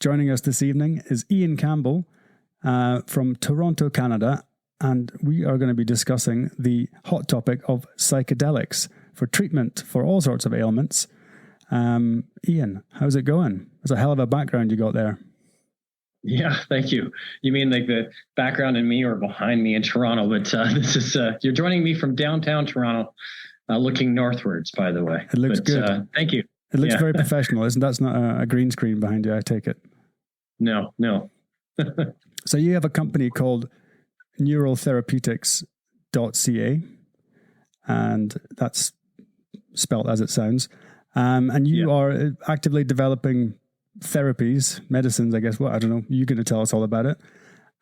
Joining us this evening is Ian Campbell from Toronto, Canada, and we are going to be discussing the hot topic of psychedelics for treatment for all sorts of ailments. Ian, how's it going? It's a hell of a background you got there. Yeah, thank you. You mean like the background in me or behind me in Toronto? But this is you're joining me from downtown Toronto, looking northwards. By the way, it looks good. Thank you. It looks very professional, isn't? That's not a green screen behind you, I take it. No. So you have a company called neuraltherapeutics.ca, and that's spelt as it sounds. And you are actively developing therapies, medicines, I guess. Well, I don't know. You're going to tell us all about it.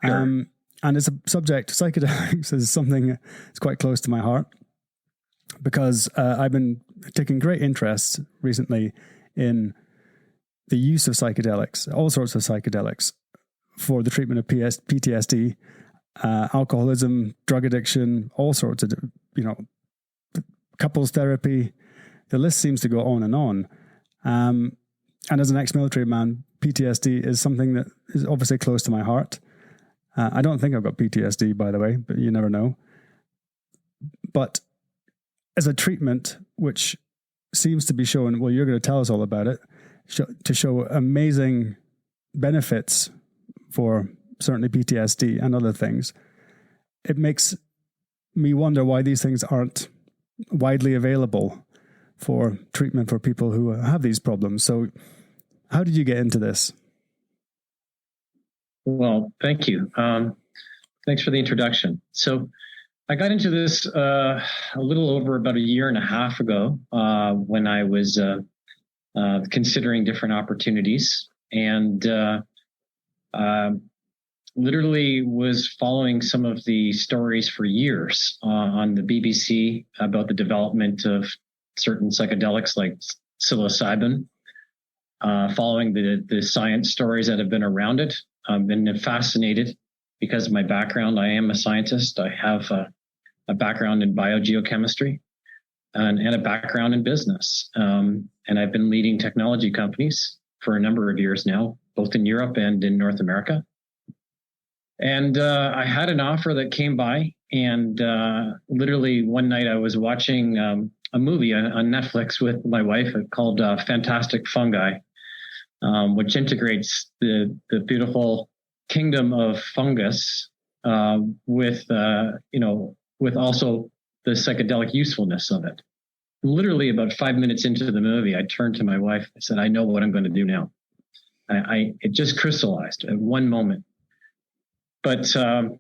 Sure. And it's a subject, psychedelics is something that's quite close to my heart because I've been taking great interest recently in the use of psychedelics, all sorts of psychedelics for the treatment of PTSD, alcoholism, drug addiction, all sorts of, couples therapy. The list seems to go on and on. And as an ex-military man, PTSD is something that is obviously close to my heart. I don't think I've got PTSD, by the way, but you never know. But as a treatment, which seems to be shown, well, you're going to tell us all about it, to show amazing benefits for certainly PTSD and other things, it makes me wonder why these things aren't widely available for treatment for people who have these problems. So how did you get into this? Well, thank you. Thanks for the introduction. So I got into this a little over about a year and a half ago when I was considering different opportunities and literally was following some of the stories for years on the BBC about the development of certain psychedelics like psilocybin, following the science stories that have been around it. I've been fascinated because of my background. I am a scientist. I have a background in biogeochemistry and a background in business. And I've been leading technology companies for a number of years now, both in Europe and in North America. And I had an offer that came by, and literally one night I was watching a movie on Netflix with my wife called Fantastic Fungi, which integrates the beautiful kingdom of fungus with also the psychedelic usefulness of it. Literally about 5 minutes into the movie, I turned to my wife. I said, I know what I'm going to do now. It just crystallized at one moment. But a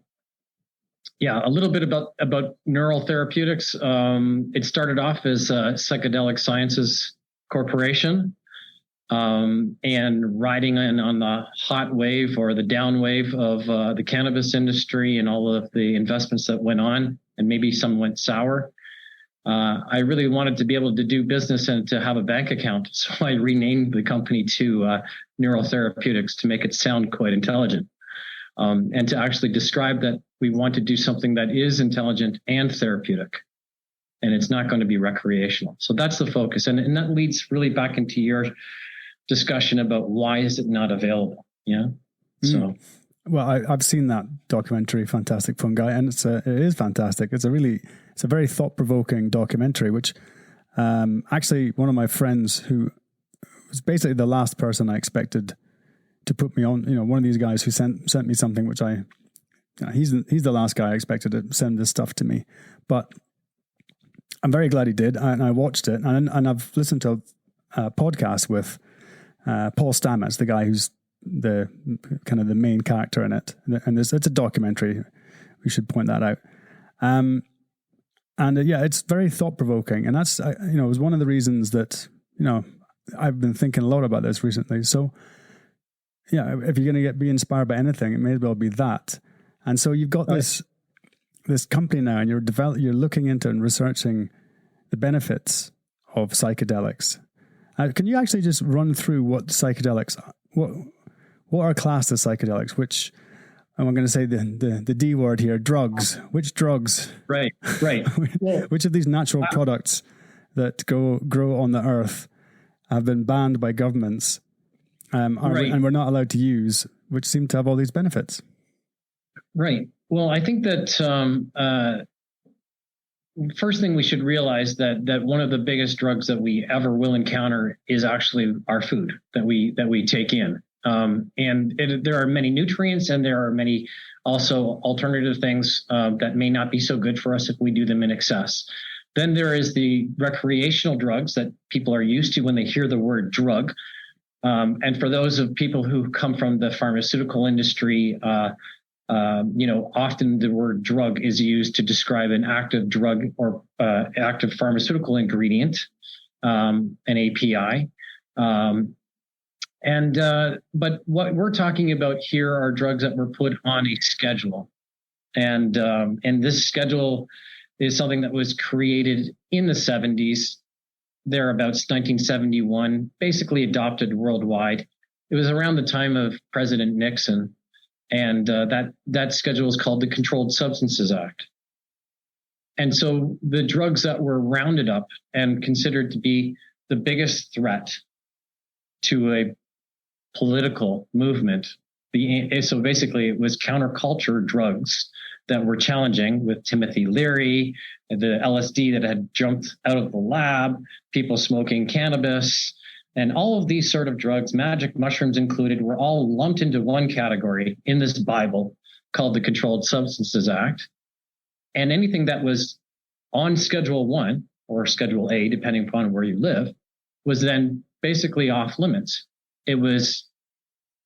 little bit about neural therapeutics. It started off as Psychedelic Sciences Corporation, and riding in on the hot wave or the down wave of the cannabis industry and all of the investments that went on, and maybe some went sour. I really wanted to be able to do business and to have a bank account, so I renamed the company to Neural Therapeutics to make it sound quite intelligent. And to actually describe that we want to do something that is intelligent and therapeutic, and it's not going to be recreational. So that's the focus. And that leads really back into your discussion about why is it not available? Yeah. So, well, I've seen that documentary, Fantastic Fungi, and it is fantastic. It's a very thought-provoking documentary, which actually one of my friends who was basically the last person I expected to put me on, one of these guys who sent me something, which he's the last guy I expected to send this stuff to me. But I'm very glad he did, and I watched it, and I've listened to a podcast with Paul Stamets, the guy who's the kind of the main character in it, and it's a documentary. We should point that out. It's very thought provoking, and that's it was one of the reasons that I've been thinking a lot about this recently. So. Yeah, if you're going to be inspired by anything, it may as well be that. And so you've got this company now, and you're looking into and researching the benefits of psychedelics. Can you actually just run through what psychedelics, what are classed as psychedelics? Which, and I'm going to say the D word here, drugs. Which drugs? Right. Which of these natural products that grow on the earth have been banned by governments Right. and we're not allowed to use, which seem to have all these benefits. Right. Well, I think that first thing we should realize that one of the biggest drugs that we ever will encounter is actually our food that we take in. There are many nutrients, and there are many also alternative things that may not be so good for us if we do them in excess. Then there is the recreational drugs that people are used to when they hear the word drug. And for those of people who come from the pharmaceutical industry, often the word drug is used to describe an active drug or active pharmaceutical ingredient, an API. But what we're talking about here are drugs that were put on a schedule. And this schedule is something that was created in the 70s, thereabouts 1971, basically adopted worldwide. It was around the time of President Nixon. And that schedule is called the Controlled Substances Act. And so the drugs that were rounded up and considered to be the biggest threat to a political movement, so basically it was counterculture drugs that were challenging, with Timothy Leary, the LSD that had jumped out of the lab, people smoking cannabis, and all of these sort of drugs, magic mushrooms included, were all lumped into one category in this Bible called the Controlled Substances Act. And anything that was on Schedule 1 or Schedule A, depending upon where you live, was then basically off limits. It was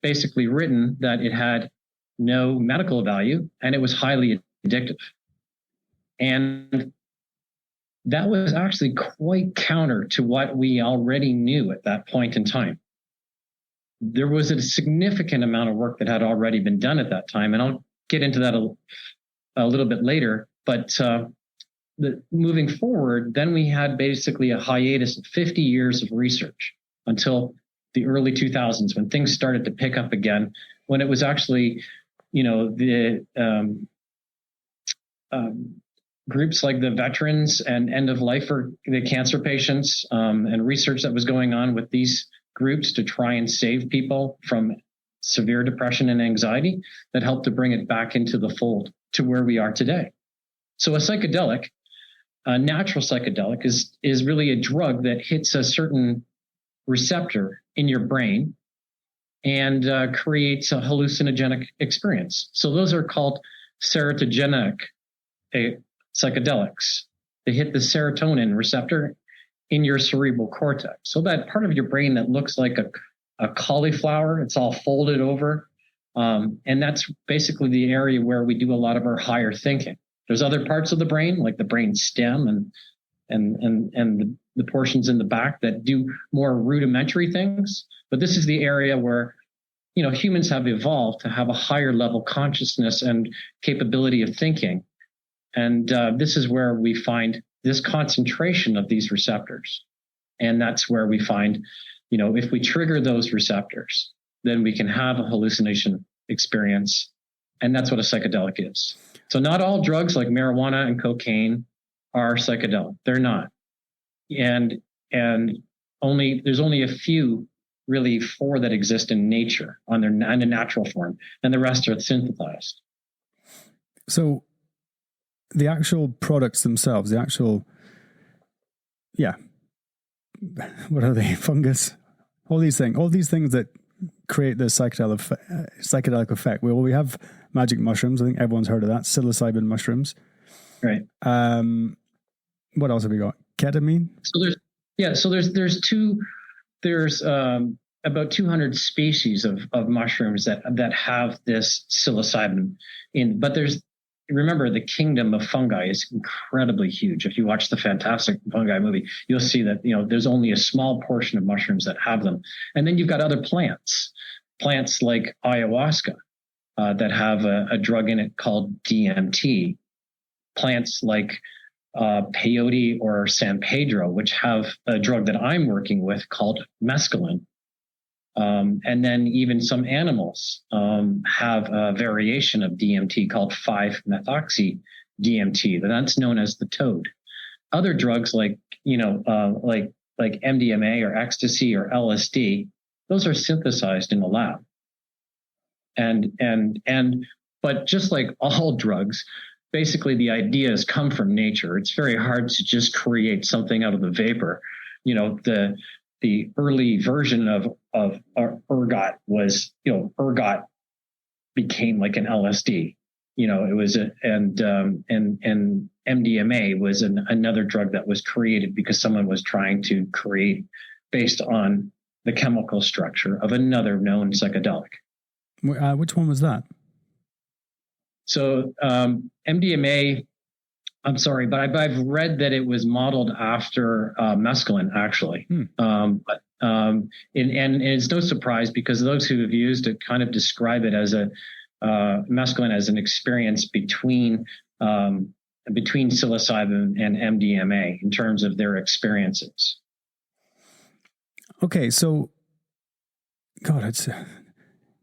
basically written that it had no medical value and it was highly addictive. And that was actually quite counter to what we already knew at that point in time. There was a significant amount of work that had already been done at that time, and I'll get into that a little bit later. But moving forward, then we had basically a hiatus of 50 years of research until the early 2000s, when things started to pick up again, when it was actually, the groups like the veterans and end of life for the cancer patients, and research that was going on with these groups to try and save people from severe depression and anxiety, that helped to bring it back into the fold to where we are today. So a psychedelic, a natural psychedelic, is really a drug that hits a certain receptor in your brain and creates a hallucinogenic experience. So those are called serotogenic psychedelics. They hit the serotonin receptor in your cerebral cortex. So that part of your brain that looks like a cauliflower, it's all folded over. And that's basically the area where we do a lot of our higher thinking. There's other parts of the brain, like the brain stem and the portions in the back, that do more rudimentary things. But this is the area where, humans have evolved to have a higher level consciousness and capability of thinking. And this is where we find this concentration of these receptors. And that's where we find, if we trigger those receptors, then we can have a hallucination experience. And that's what a psychedelic is. So not all drugs like marijuana and cocaine are psychedelic. They're not. And there's only a few, really 4 that exist in nature in a natural form, and the rest are synthesized. So the actual products themselves, what are they? Fungus, all these things that create the psychedelic effect. Well, we have magic mushrooms. I think everyone's heard of that. Psilocybin mushrooms. Right. What else have we got? Ketamine. So there's about 200 species of mushrooms that have this psilocybin in, but remember, the kingdom of fungi is incredibly huge. If you watch the Fantastic Fungi movie, you'll see that, there's only a small portion of mushrooms that have them. And then you've got other plants like ayahuasca, that have a drug in it called DMT. Plants like peyote or San Pedro, which have a drug that I'm working with called mescaline. And then even some animals have a variation of DMT called 5-methoxy-DMT. That's known as the toad. Other drugs like MDMA or ecstasy or LSD those are synthesized in a lab. But just like all drugs, basically the ideas come from nature. It's very hard to just create something out of the vapor. The early version of ergot was, ergot became like an LSD. It was and MDMA was another drug that was created because someone was trying to create based on the chemical structure of another known psychedelic. Which one was that? So MDMA, I'm sorry, but I've read that it was modeled after mescaline, actually. And it's no surprise because those who have used it kind of describe it as mescaline as an experience between psilocybin and MDMA in terms of their experiences. Okay, so God,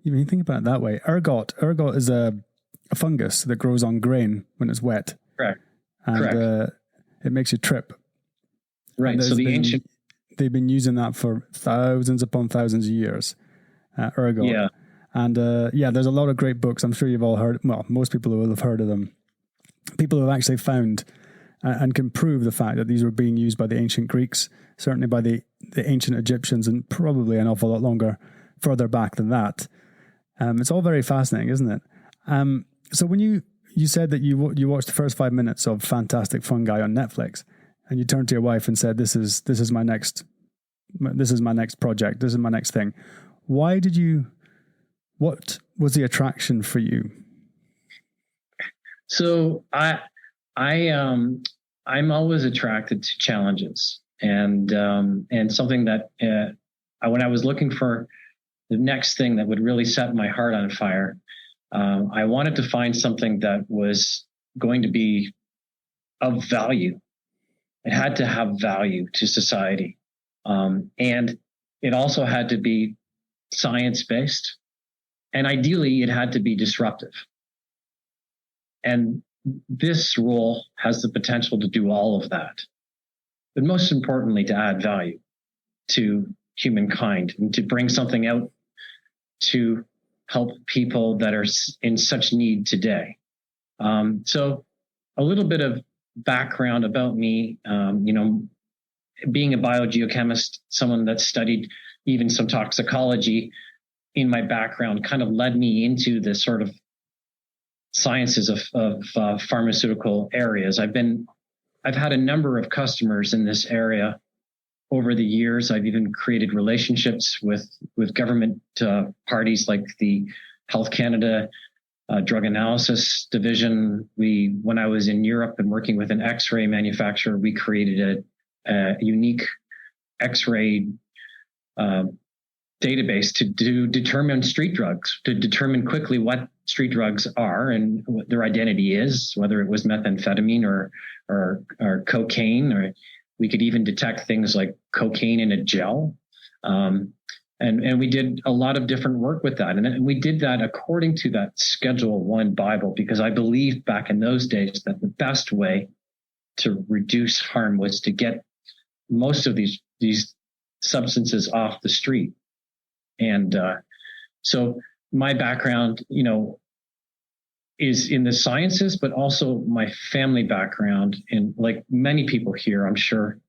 you think about it that way. Ergot is a fungus that grows on grain when it's wet. Correct. And it makes you trip. Right. So they've been using that for thousands upon thousands of years. Ergot. Yeah. And there's a lot of great books. I'm sure you've all heard. Well, most people will have heard of them. People who have actually found and can prove the fact that these were being used by the ancient Greeks, certainly by the ancient Egyptians, and probably an awful lot longer further back than that. It's all very fascinating, isn't it? So when you said that you watched the first 5 minutes of Fantastic Fungi on Netflix, and you turned to your wife and said, "This is my next project. This is my next thing." Why did you? What was the attraction for you? So I'm always attracted to challenges, and something that when I was looking for the next thing that would really set my heart on fire, I wanted to find something that was going to be of value. It had to have value to society, and it also had to be science-based, and ideally, it had to be disruptive. And this role has the potential to do all of that, but most importantly, to add value to humankind and to bring something out to help people that are in such need today. So a little bit of background about me, being a biogeochemist, someone that studied even some toxicology in my background kind of led me into the sort of sciences of pharmaceutical areas. I've had a number of customers in this area over the years. I've even created relationships with government parties like the Health Canada Drug Analysis Division. When I was in Europe and working with an X-ray manufacturer, we created a unique X-ray database to determine street drugs, to determine quickly what street drugs are and what their identity is, whether it was methamphetamine or cocaine, or we could even detect things like cocaine in a gel. And we did a lot of different work with that. And we did that according to that Schedule I Bible, because I believed back in those days that the best way to reduce harm was to get most of these substances off the street. And so my background, is in the sciences, but also my family background, and like many people here, I'm sure,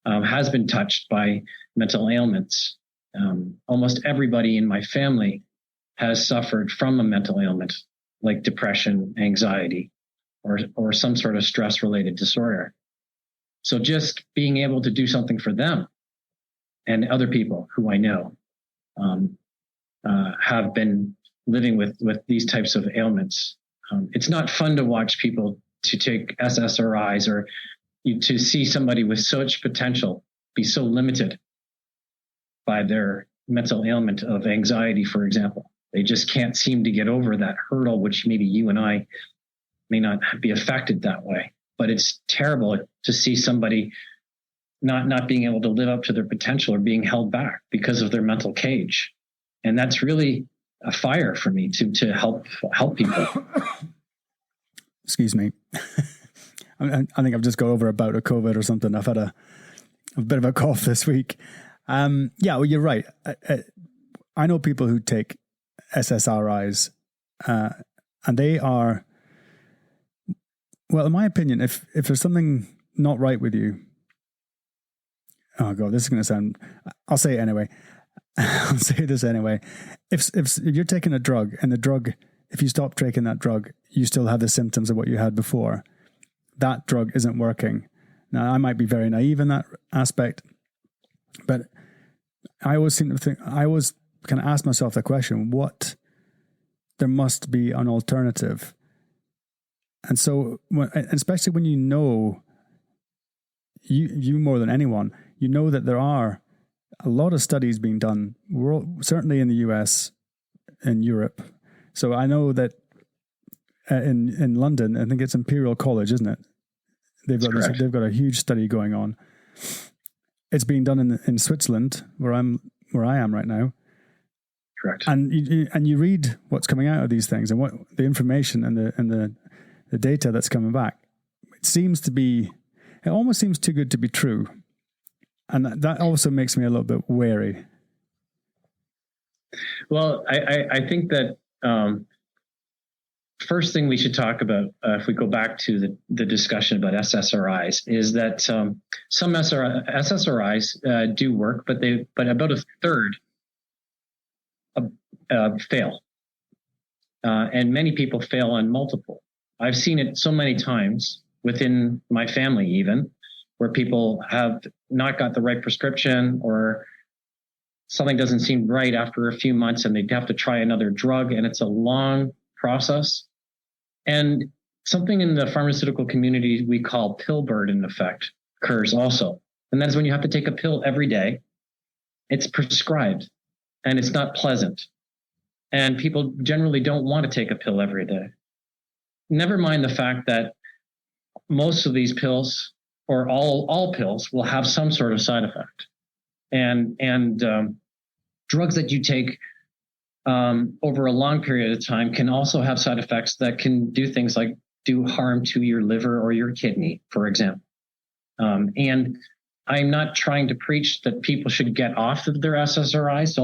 has been touched by mental ailments. Almost everybody in my family has suffered from a mental ailment, like depression, anxiety, or some sort of stress-related disorder. So just being able to do something for them and other people who I know have been living with these types of ailments. It's not fun to watch people to take SSRIs or to see somebody with such potential be so limited by their mental ailment of anxiety, for example. They just can't seem to get over that hurdle, which maybe you and I may not be affected that way. But it's terrible to see somebody not being able to live up to their potential or being held back because of their mental cage. And that's really a fire for me to help people. Excuse me. I think I've just got over a bout of COVID or something. I've had a bit of a cough this week. Well, you're right. I know people who take SSRIs, and they are, well, in my opinion, if there's something not right with you, oh God, this is going to sound, I'll say it anyway. I'll say this anyway. If you're taking a drug and the drug, if you stop taking that drug, you still have the symptoms of what you had before, that drug isn't working. Now, I might be very naive in that aspect, but I always seem to think, I always kind of ask myself the question, there must be an alternative. And so, especially when you know, you more than anyone, you know that there are a lot of studies being done, certainly in the US, in Europe. So I know that in London, I think it's Imperial College, isn't it? They've got a huge study going on. It's being done in Switzerland, where I am right now. Correct. And you read what's coming out of these things and what the information and the data that's coming back. It almost seems too good to be true. And that also makes me a little bit wary. Well, I think that first thing we should talk about, if we go back to the discussion about SSRIs, is that some SSRIs do work, but about a third fail. And many people fail on multiple. I've seen it so many times within my family, even, where people have not got the right prescription, or something doesn't seem right after a few months and they'd have to try another drug, and it's a long process. And something in the pharmaceutical community we call pill burden effect occurs also. And that is when you have to take a pill every day. It's prescribed and it's not pleasant. And people generally don't want to take a pill every day. Never mind the fact that most of these pills, or all pills, will have some sort of side effect. And drugs that you take over a long period of time can also have side effects that can do things like do harm to your liver or your kidney, for example. And I'm not trying to preach that people should get off of their SSRIs.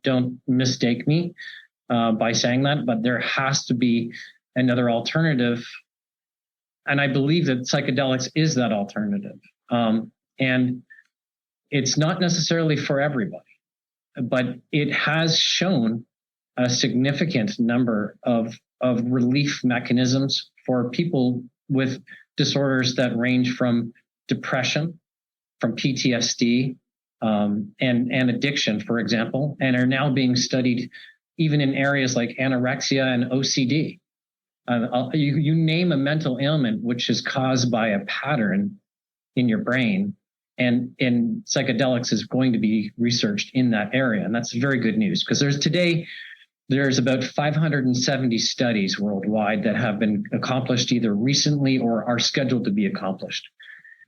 Don't mistake me by saying that, but there has to be another alternative. And I believe that psychedelics is that alternative. And it's not necessarily for everybody, but it has shown a significant number of relief mechanisms for people with disorders that range from depression, from PTSD, and addiction, for example, and are now being studied even in areas like anorexia and OCD. You name a mental ailment which is caused by a pattern in your brain, and psychedelics is going to be researched in that area. And that's very good news, because there's about 570 studies worldwide that have been accomplished either recently or are scheduled to be accomplished.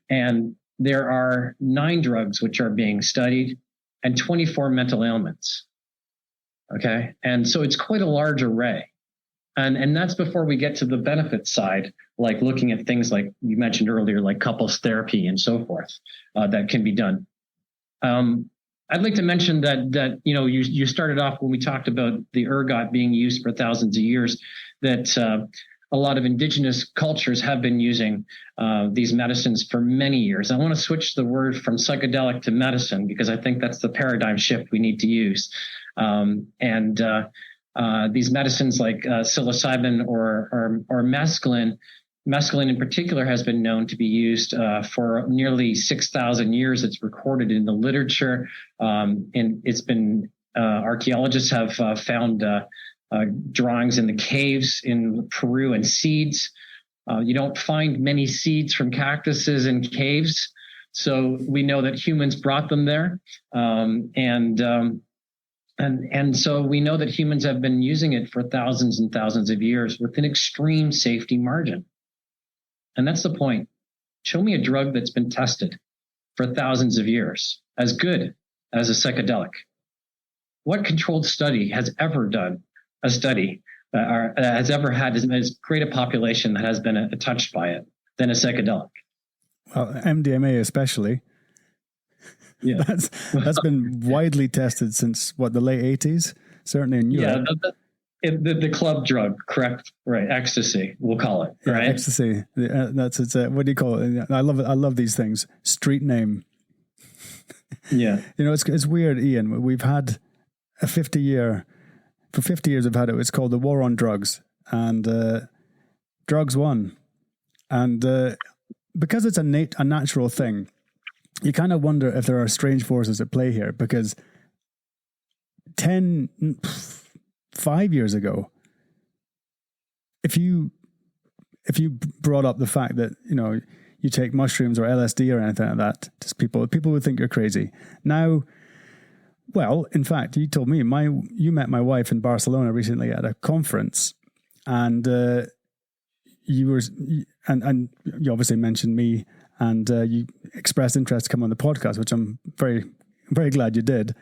And there are 9 drugs which are being studied and 24 mental ailments. Okay. And so it's quite a large array. And that's before we get to the benefit side, like looking at things like you mentioned earlier, like couples therapy and so forth, that can be done. I'd like to mention that you started off when we talked about the ergot being used for thousands of years, that a lot of indigenous cultures have been using these medicines for many years. I want to switch the word from psychedelic to medicine, because I think that's the paradigm shift we need to use. These medicines like psilocybin or mescaline in particular has been known to be used for nearly 6,000 years. It's recorded in the literature, and it's been archaeologists have found drawings in the caves in Peru and seeds. You don't find many seeds from cactuses in caves, so we know that humans brought them there, and so we know that humans have been using it for thousands and thousands of years with an extreme safety margin. And that's the point. Show me a drug that's been tested for thousands of years as good as a psychedelic. What controlled study has ever done a study or has ever had as great a population that has been touched by it than a psychedelic? Well, MDMA especially. Yeah. That's been widely tested since the late 80s, certainly in Europe. Yeah, the club drug, correct? Right, ecstasy, we'll call it. Yeah, right, ecstasy. It's what do you call it? I love it. I love these things. Street name. Yeah, it's weird, Ian. We've had a 50-year. For 50 years, we've had it. It's called the War on Drugs, and drugs won. And because it's a natural thing, you kind of wonder if there are strange forces at play here. Because 5 years ago, if you brought up the fact that you take mushrooms or LSD or anything like that, just people would think you're crazy. Now, well, in fact, you told me you met my wife in Barcelona recently at a conference, and you obviously mentioned me, and you expressed interest to come on the podcast, which I'm very, very glad you did.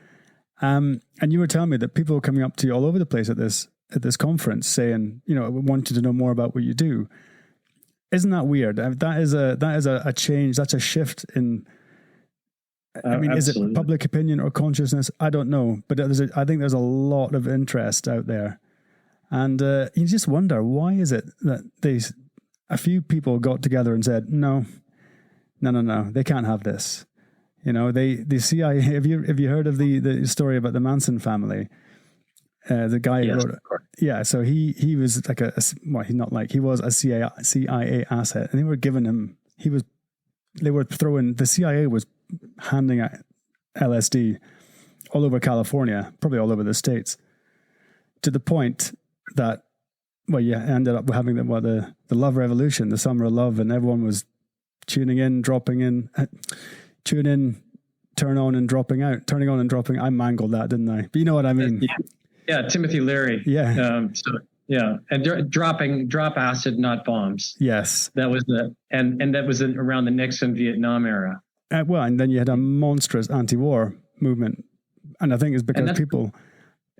And you were telling me that people are coming up to you all over the place at this conference saying, wanting to know more about what you do. Isn't that weird? That is a change. That's a shift in. I mean, is it public opinion or consciousness? I don't know, but I think there's a lot of interest out there, and you just wonder, why is it that a few people got together and said, no, they can't have this. The CIA. Have you heard of the story about the Manson family? The guy who wrote it. Yeah, so he was like he was a CIA asset, and they were giving him. The CIA was handing out LSD all over California, probably all over the States, to the point that you ended up having the love revolution, the summer of love, and everyone was tuning in, dropping in, tune in, turn on and dropping out, turning on and dropping. I mangled that, didn't I? But you know what I mean? Yeah, Timothy Leary. Yeah. And drop acid, not bombs. Yes, that was and that was around the Nixon Vietnam era. And then you had a monstrous anti-war movement, and I think it's because people,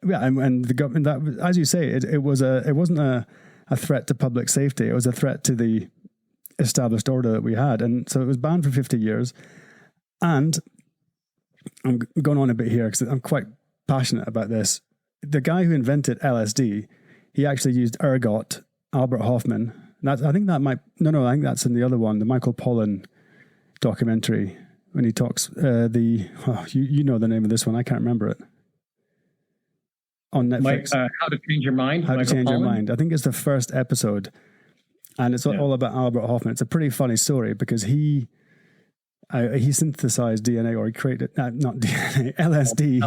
and the government, that, as you say, it wasn't a threat to public safety. It was a threat to the established order that we had, and so it was banned for 50 years. And I'm going on a bit here because I'm quite passionate about this. The guy who invented LSD, he actually used ergot, Albert Hoffman. I think that's in the other one, the Michael Pollan documentary, when he talks, you know the name of this one, I can't remember it. On Netflix. How to Change Your Mind? How to Change Your Mind. I think it's the first episode. And it's all about Albert Hoffman. It's a pretty funny story because he synthesized DNA, or he created, not DNA, LSD.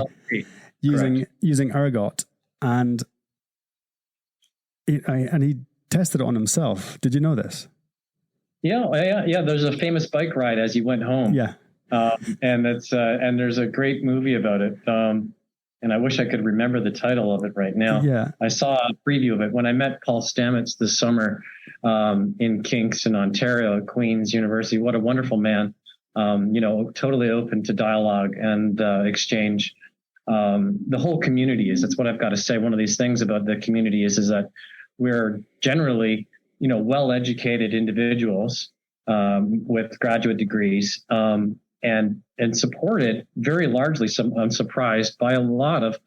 Using ergot, and he tested it on himself. Did you know this? Yeah. There's a famous bike ride as he went home. Yeah, and there's a great movie about it. And I wish I could remember the title of it right now. Yeah, I saw a preview of it when I met Paul Stamets this summer in Kingston, Ontario, at Queen's University. What a wonderful man! Totally open to dialogue and exchange. The whole community that's what I've got to say. One of these things about the community is that we're generally, well-educated individuals with graduate degrees, and supported very largely. I'm surprised by a lot of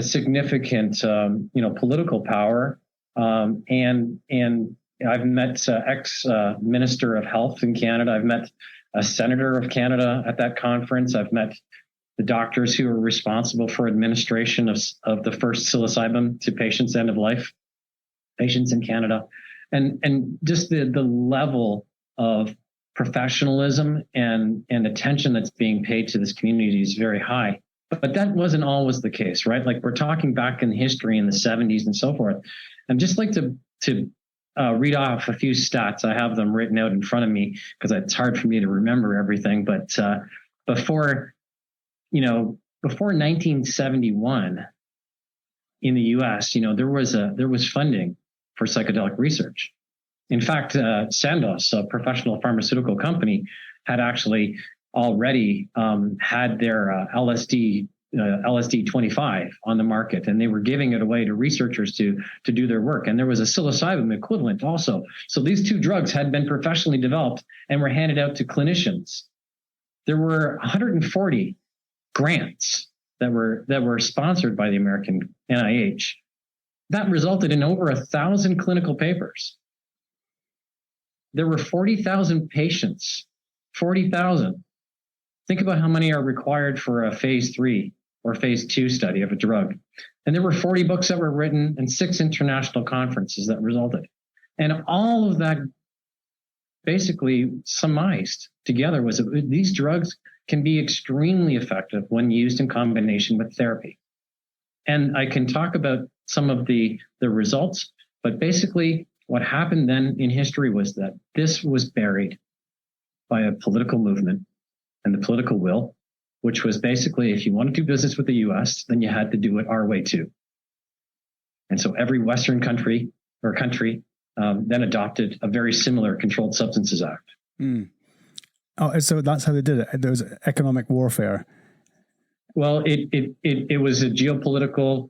significant, political power. And I've met ex-minister of health in Canada. I've met a senator of Canada at that conference. I've met the doctors who are responsible for administration of the first psilocybin to patients end of life patients in Canada, and just the level of professionalism and attention that's being paid to this community is very high. But that wasn't always the case, right? Like, we're talking back in history in the 70s and so forth. I'd just like to read off a few stats. I have them written out in front of me because it's hard for me to remember everything. But before 1971 in the U.S., there was funding for psychedelic research. In fact, Sandoz, a professional pharmaceutical company, had actually already had their LSD 25 on the market, and they were giving it away to researchers to do their work. And there was a psilocybin equivalent also. So these two drugs had been professionally developed and were handed out to clinicians there were 140 grants that were sponsored by the American NIH. That resulted in over 1,000 clinical papers. There were 40,000 patients. 40,000. Think about how many are required for a phase 3 or phase 2 study of a drug. And there were 40 books that were written and 6 international conferences that resulted. And all of that basically surmised together was that these drugs can be extremely effective when used in combination with therapy. And I can talk about some of the results, but basically what happened then in history was that this was buried by a political movement and the political will, which was basically, if you want to do business with the US, then you had to do it our way too. And so every Western country then adopted a very similar Controlled Substances Act. Mm. Oh, so that's how they did it. There was economic warfare. Well, it was a geopolitical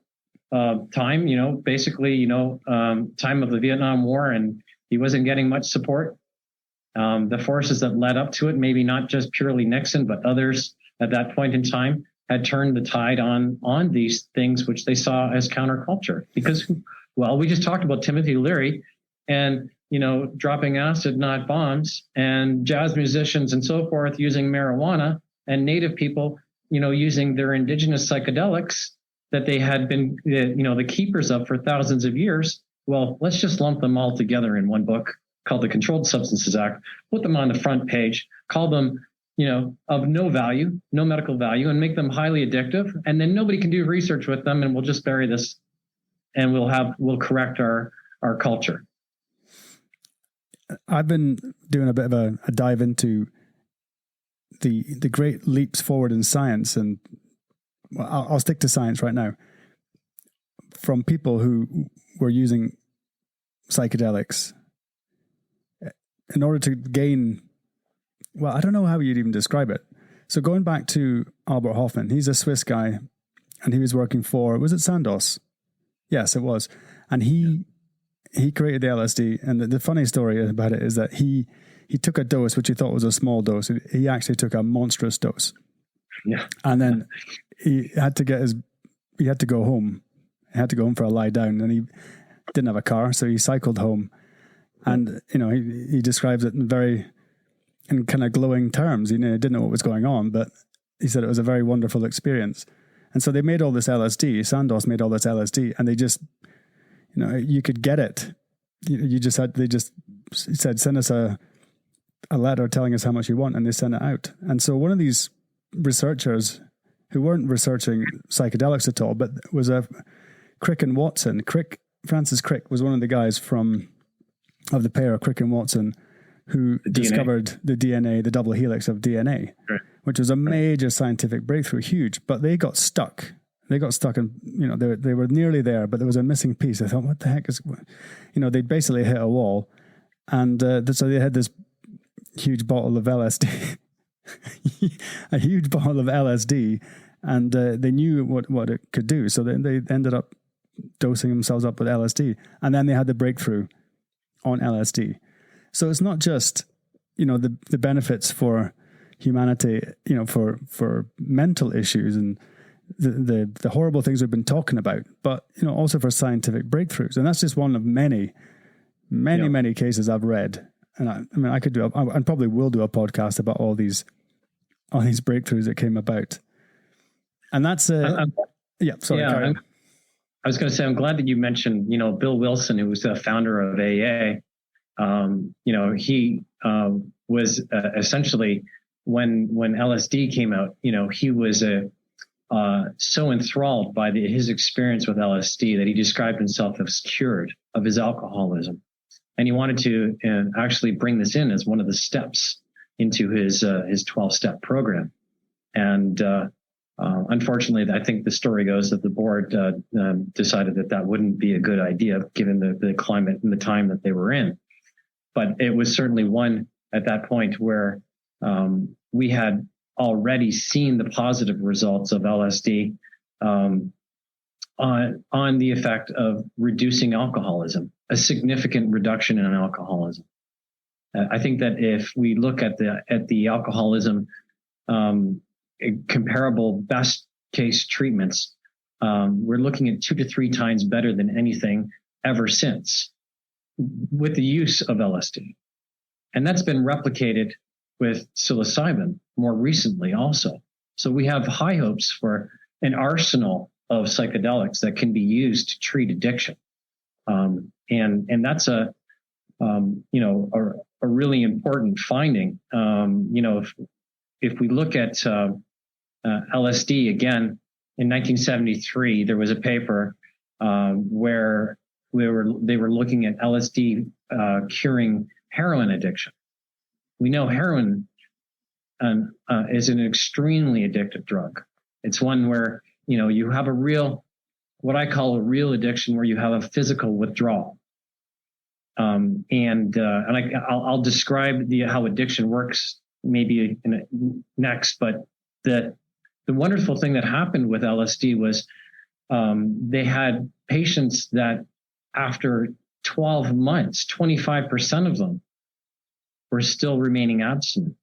time, basically, time of the Vietnam War, and he wasn't getting much support. The forces that led up to it, maybe not just purely Nixon, but others at that point in time, had turned the tide on these things, which they saw as counterculture. Because, well, we just talked about Timothy Leary and, dropping acid, not bombs, and jazz musicians and so forth using marijuana, and native people, using their indigenous psychedelics that they had been, the keepers of for thousands of years. Well, let's just lump them all together in one book called the Controlled Substances Act, put them on the front page, call them, of no value, no medical value, and make them highly addictive. And then nobody can do research with them, and we'll just bury this, and we'll correct our culture. I've been doing a bit of a dive into the great leaps forward in science, and I'll stick to science right now. From people who were using psychedelics in order to gain, well, I don't know how you'd even describe it. So going back to Albert Hofmann, he's a Swiss guy, and he was working for, was it Sandoz? Yes, it was. And he created the LSD. And the funny story about it is that he took a dose, which he thought was a small dose. He actually took a monstrous dose. Yeah. And then he had to go home. He had to go home for a lie down, and he didn't have a car, so he cycled home. And, he describes it in kind of glowing terms. He didn't know what was going on, but he said it was a very wonderful experience. And so they made all this LSD. Sandoz made all this LSD, and they just, you could get it. They just said, send us a letter telling us how much you want, and they sent it out. And so one of these researchers who weren't researching psychedelics at all, but was Crick and Watson. Francis Crick was one of the guys of the pair, Crick and Watson, who discovered the DNA, the double helix of DNA, right, which was a major scientific breakthrough, huge. But they got stuck. And, they were nearly there, but there was a missing piece. I thought, what the heck is, they'd basically hit a wall. And so they had this huge bottle of LSD, a huge bottle of LSD, and they knew what it could do. So then they ended up dosing themselves up with LSD. And then they had the breakthrough on LSD. So it's not just, the benefits for humanity, for mental issues and the horrible things we've been talking about, but, also for scientific breakthroughs. And that's just one of many cases I've read. And I could I probably will do a podcast about all these breakthroughs that came about. And that's I was going to say, I'm glad that you mentioned, Bill Wilson, who was the founder of AA. He was essentially when LSD came out, he was so enthralled by his experience with LSD that he described himself as cured of his alcoholism. And he wanted to actually bring this in as one of the steps into his 12-step program. And unfortunately, I think the story goes that the board decided that wouldn't be a good idea given the climate and the time that they were in. But it was certainly one at that point where we had already seen the positive results of LSD on the effect of reducing alcoholism, a significant reduction in alcoholism. I think that if we look at the alcoholism comparable best case treatments, we're looking at 2 to 3 times better than anything ever since with the use of LSD. And that's been replicated with psilocybin more recently also. So we have high hopes for an arsenal of psychedelics that can be used to treat addiction. And that's a really important finding. If we look at LSD again, in 1973, there was a paper where they were looking at LSD curing heroin addiction. We know heroin is an extremely addictive drug. It's one where you have what I call a real addiction, where you have a physical withdrawal. I'll describe how addiction works maybe next, but the wonderful thing that happened with LSD was they had patients that after 12 months, 25% of them were still remaining abstinent.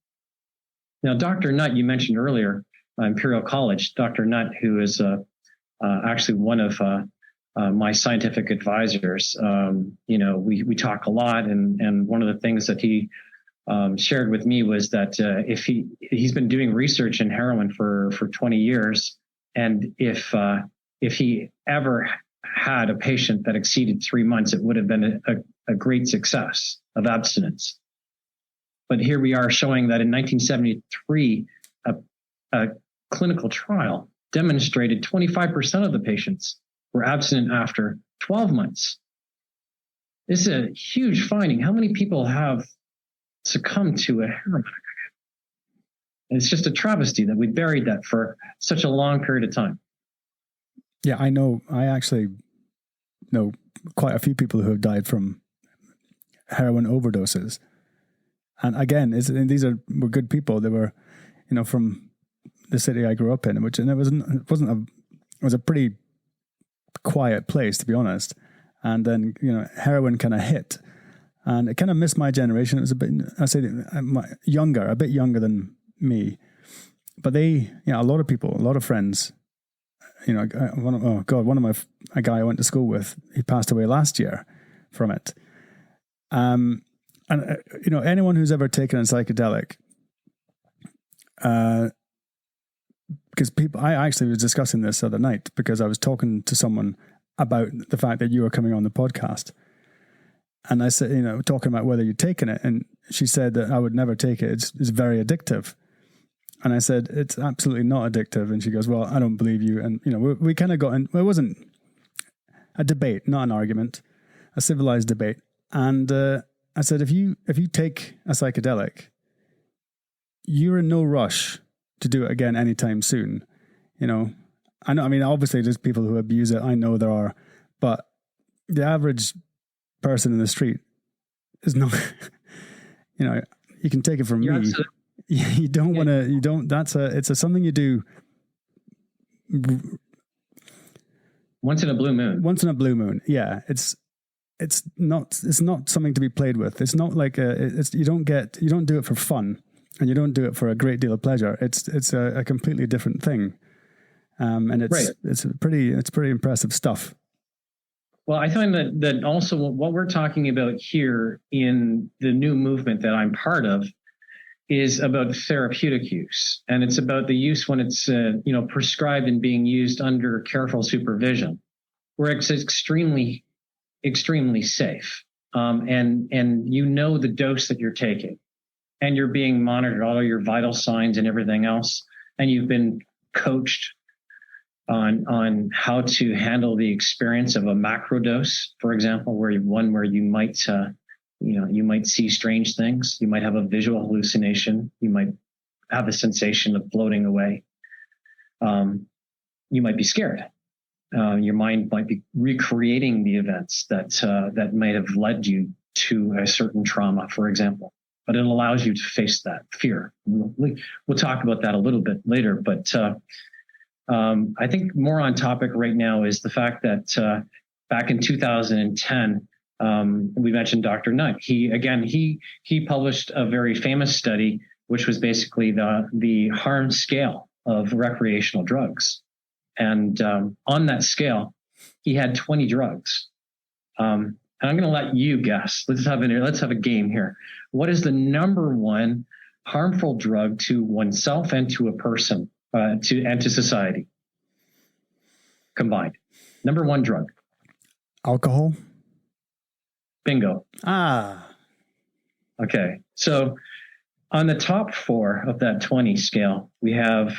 Now, Dr. Nutt, you mentioned earlier, Imperial College, Dr. Nutt, who is actually one of my scientific advisors. We talk a lot, and one of the things that he shared with me was that if he's been doing research in heroin for 20 years, and if he ever had a patient that exceeded 3 months, it would have been a great success of abstinence. But here we are showing that in 1973, a clinical trial demonstrated 25% of the patients were abstinent after 12 months. This is a huge finding. How many people have succumbed to a heroin addiction? It's just a travesty that we buried that for such a long period of time. Yeah, I know. I actually know quite a few people who have died from heroin overdoses. And again, these were good people. They were, from the city I grew up in, it was a pretty quiet place, to be honest. And then, heroin kind of hit, and it kind of missed my generation. It was a bit younger than me, but a lot of people, a lot of friends, a guy I went to school with, he passed away last year from it. And anyone who's ever taken a psychedelic, because I actually was discussing this the other night because I was talking to someone about the fact that you were coming on the podcast. And I said, talking about whether you'd taken it. And she said that I would never take it. It's very addictive. And I said, it's absolutely not addictive. And she goes, well, I don't believe you. And, we kind of got in, it wasn't a debate, not an argument, a civilized debate. And I said, if you take a psychedelic, you're in no rush to do it again anytime soon. I know, obviously there's people who abuse it. I know there are, but the average person in the street is not, you can take it from me. You don't want to, it's something you do once in a blue moon. Yeah. It's not something to be played with. It's not like you don't do it for fun, and you don't do it for a great deal of pleasure. It's a completely different thing. And it's pretty impressive stuff. Well, I find that also what we're talking about here in the new movement that I'm part of is about therapeutic use. And it's about the use when it's, prescribed and being used under careful supervision, where it's extremely, extremely safe. And the dose that you're taking, and you're being monitored, all of your vital signs and everything else. And you've been coached on how to handle the experience of a macro dose, for example, where you might see strange things. You might have a visual hallucination. You might have a sensation of floating away. You might be scared. Your mind might be recreating the events that might have led you to a certain trauma, for example. But it allows you to face that fear. We'll talk about that a little bit later. But I think more on topic right now is the fact that back in 2010, we mentioned Dr. Nutt. He published a very famous study which was basically the harm scale of recreational drugs. And on that scale, he had 20 drugs. And I'm going to let you guess. Let's have a game here. What is the number one harmful drug to oneself and to a person, and to society combined? Number one drug. Alcohol. Bingo. Okay. So on the top 4 of that 20 scale, we have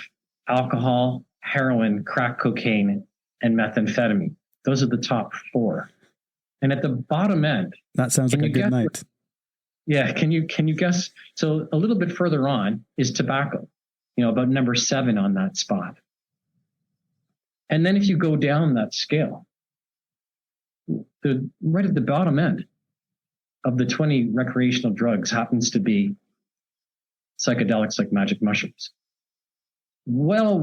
alcohol, heroin, crack cocaine, and methamphetamine. Those are the top 4. And at the bottom end, that sounds like a good night. Can you guess? So a little bit further on is tobacco, about number 7 on that spot. And then if you go down that scale, right at the bottom end of the 20 recreational drugs happens to be psychedelics like magic mushrooms. Well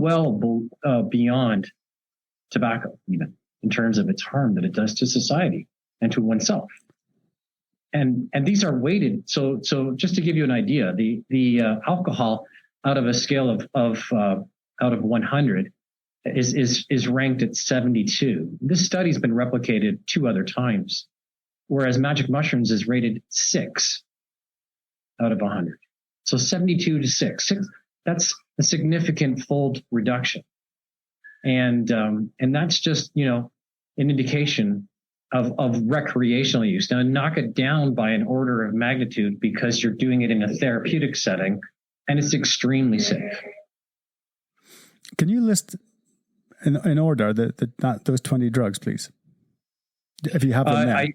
beyond tobacco, even in terms of its harm that it does to society and to oneself. And these are weighted. So just to give you an idea, the alcohol out of a scale of out of 100 is ranked at 72. This study's been replicated 2 other times, whereas magic mushrooms is rated 6 out of 100. So 72 to 6. That's a significant fold reduction. And that's just, an indication of recreational use. Now, knock it down by an order of magnitude because you're doing it in a therapeutic setting, and it's extremely safe. Can you list in order those 20 drugs, please? If you have them there.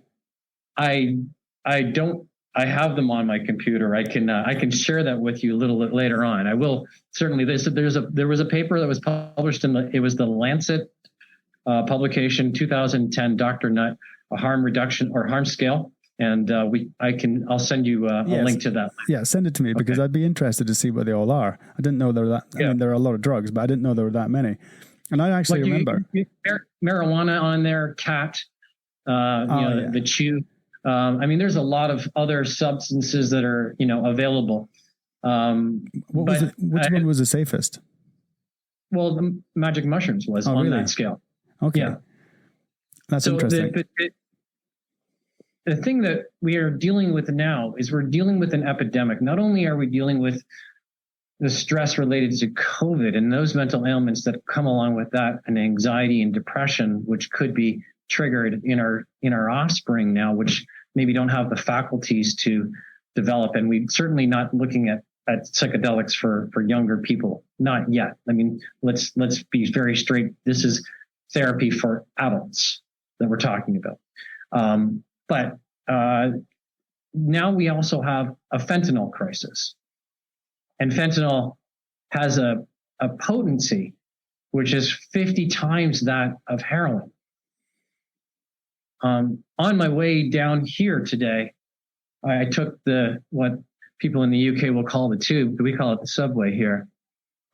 I don't. I have them on my computer. I can share that with you a little bit later on. I will certainly. There was a paper that was published it was the Lancet publication 2010, Dr. Nutt, a harm reduction or harm scale, and I'll send you a link to that. Yeah, send it to me because I'd be interested to see what they all are. I didn't know there were that. I mean, there are a lot of drugs, but I didn't know there were that many. And I actually remember marijuana on there, cat, the chew. There's a lot of other substances that are, available. Which one was the safest? Well, the magic mushrooms was on that scale. Okay. Yeah. That's interesting. The thing that we are dealing with now is we're dealing with an epidemic. Not only are we dealing with the stress related to COVID and those mental ailments that come along with that, and anxiety and depression, which could be triggered in our offspring now, which maybe don't have the faculties to develop. And we're certainly not looking at psychedelics for younger people, not yet. I mean, let's be very straight. This is therapy for adults that we're talking about. But now we also have a fentanyl crisis. And fentanyl has a potency which is 50 times that of heroin. On my way down here today, I took what people in the UK will call the tube, we call it the subway here.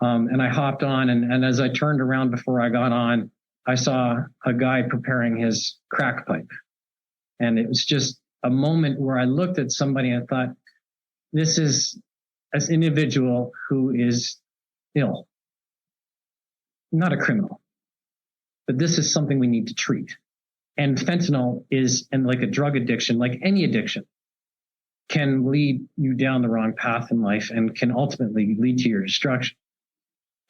And I hopped on, and as I turned around before I got on, I saw a guy preparing his crack pipe. And it was just a moment where I looked at somebody and I thought, this is an individual who is ill, not a criminal, but this is something we need to treat. And fentanyl and like a drug addiction, like any addiction, can lead you down the wrong path in life and can ultimately lead to your destruction.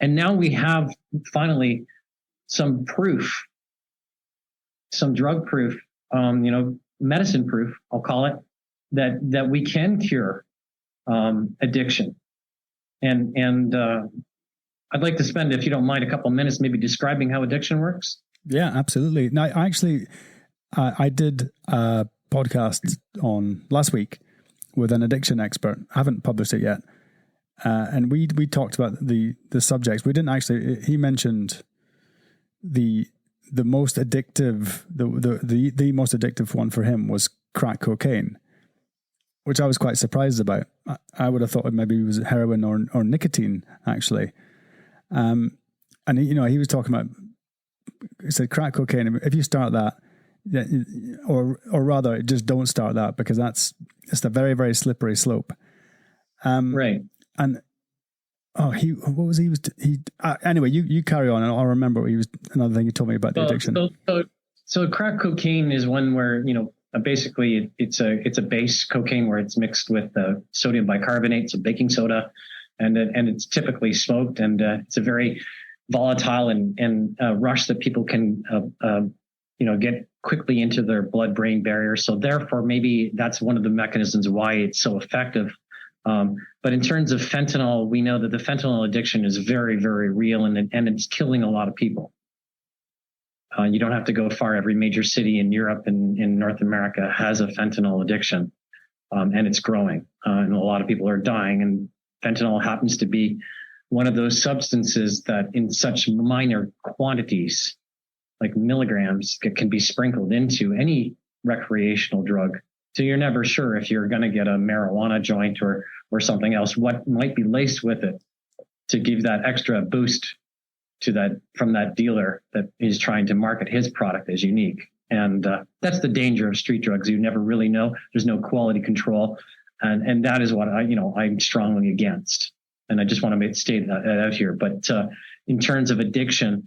And now we have finally some proof, some drug proof, medicine proof, I'll call it, that we can cure addiction. And I'd like to spend, if you don't mind, a couple of minutes maybe describing how addiction works. Yeah, absolutely. Now, I did a podcast on last week with an addiction expert. I haven't published it yet. And we talked about the subjects. We didn't actually, he mentioned the most addictive, the most addictive one for him was crack cocaine, which I was quite surprised about. I would have thought maybe it was heroin or nicotine, actually. And he was talking about, he said crack cocaine, if you start that, or rather just don't start that, because it's a very, very slippery slope. Right. And what was he anyway, you carry on and I'll remember what he was, another thing you told me about the addiction. So crack cocaine is one where, basically it's a base cocaine where it's mixed with sodium bicarbonate, so baking soda, and it's typically smoked, and it's a very volatile and rush that people can get quickly into their blood-brain barrier. So therefore, maybe that's one of the mechanisms why it's so effective. But in terms of fentanyl, we know that the fentanyl addiction is very, very real, and it's killing a lot of people. You don't have to go far. Every major city in Europe and in North America has a fentanyl addiction, and it's growing. And a lot of people are dying. And fentanyl happens to be one of those substances that in such minor quantities, like milligrams, can be sprinkled into any recreational drug. So you're never sure if you're going to get a marijuana joint or something else, what might be laced with it to give that extra boost to that from that dealer that is trying to market his product as unique. And that's the danger of street drugs. You never really know. There's no quality control. And that is what I'm strongly against. And I just want to state that out here. But in terms of addiction,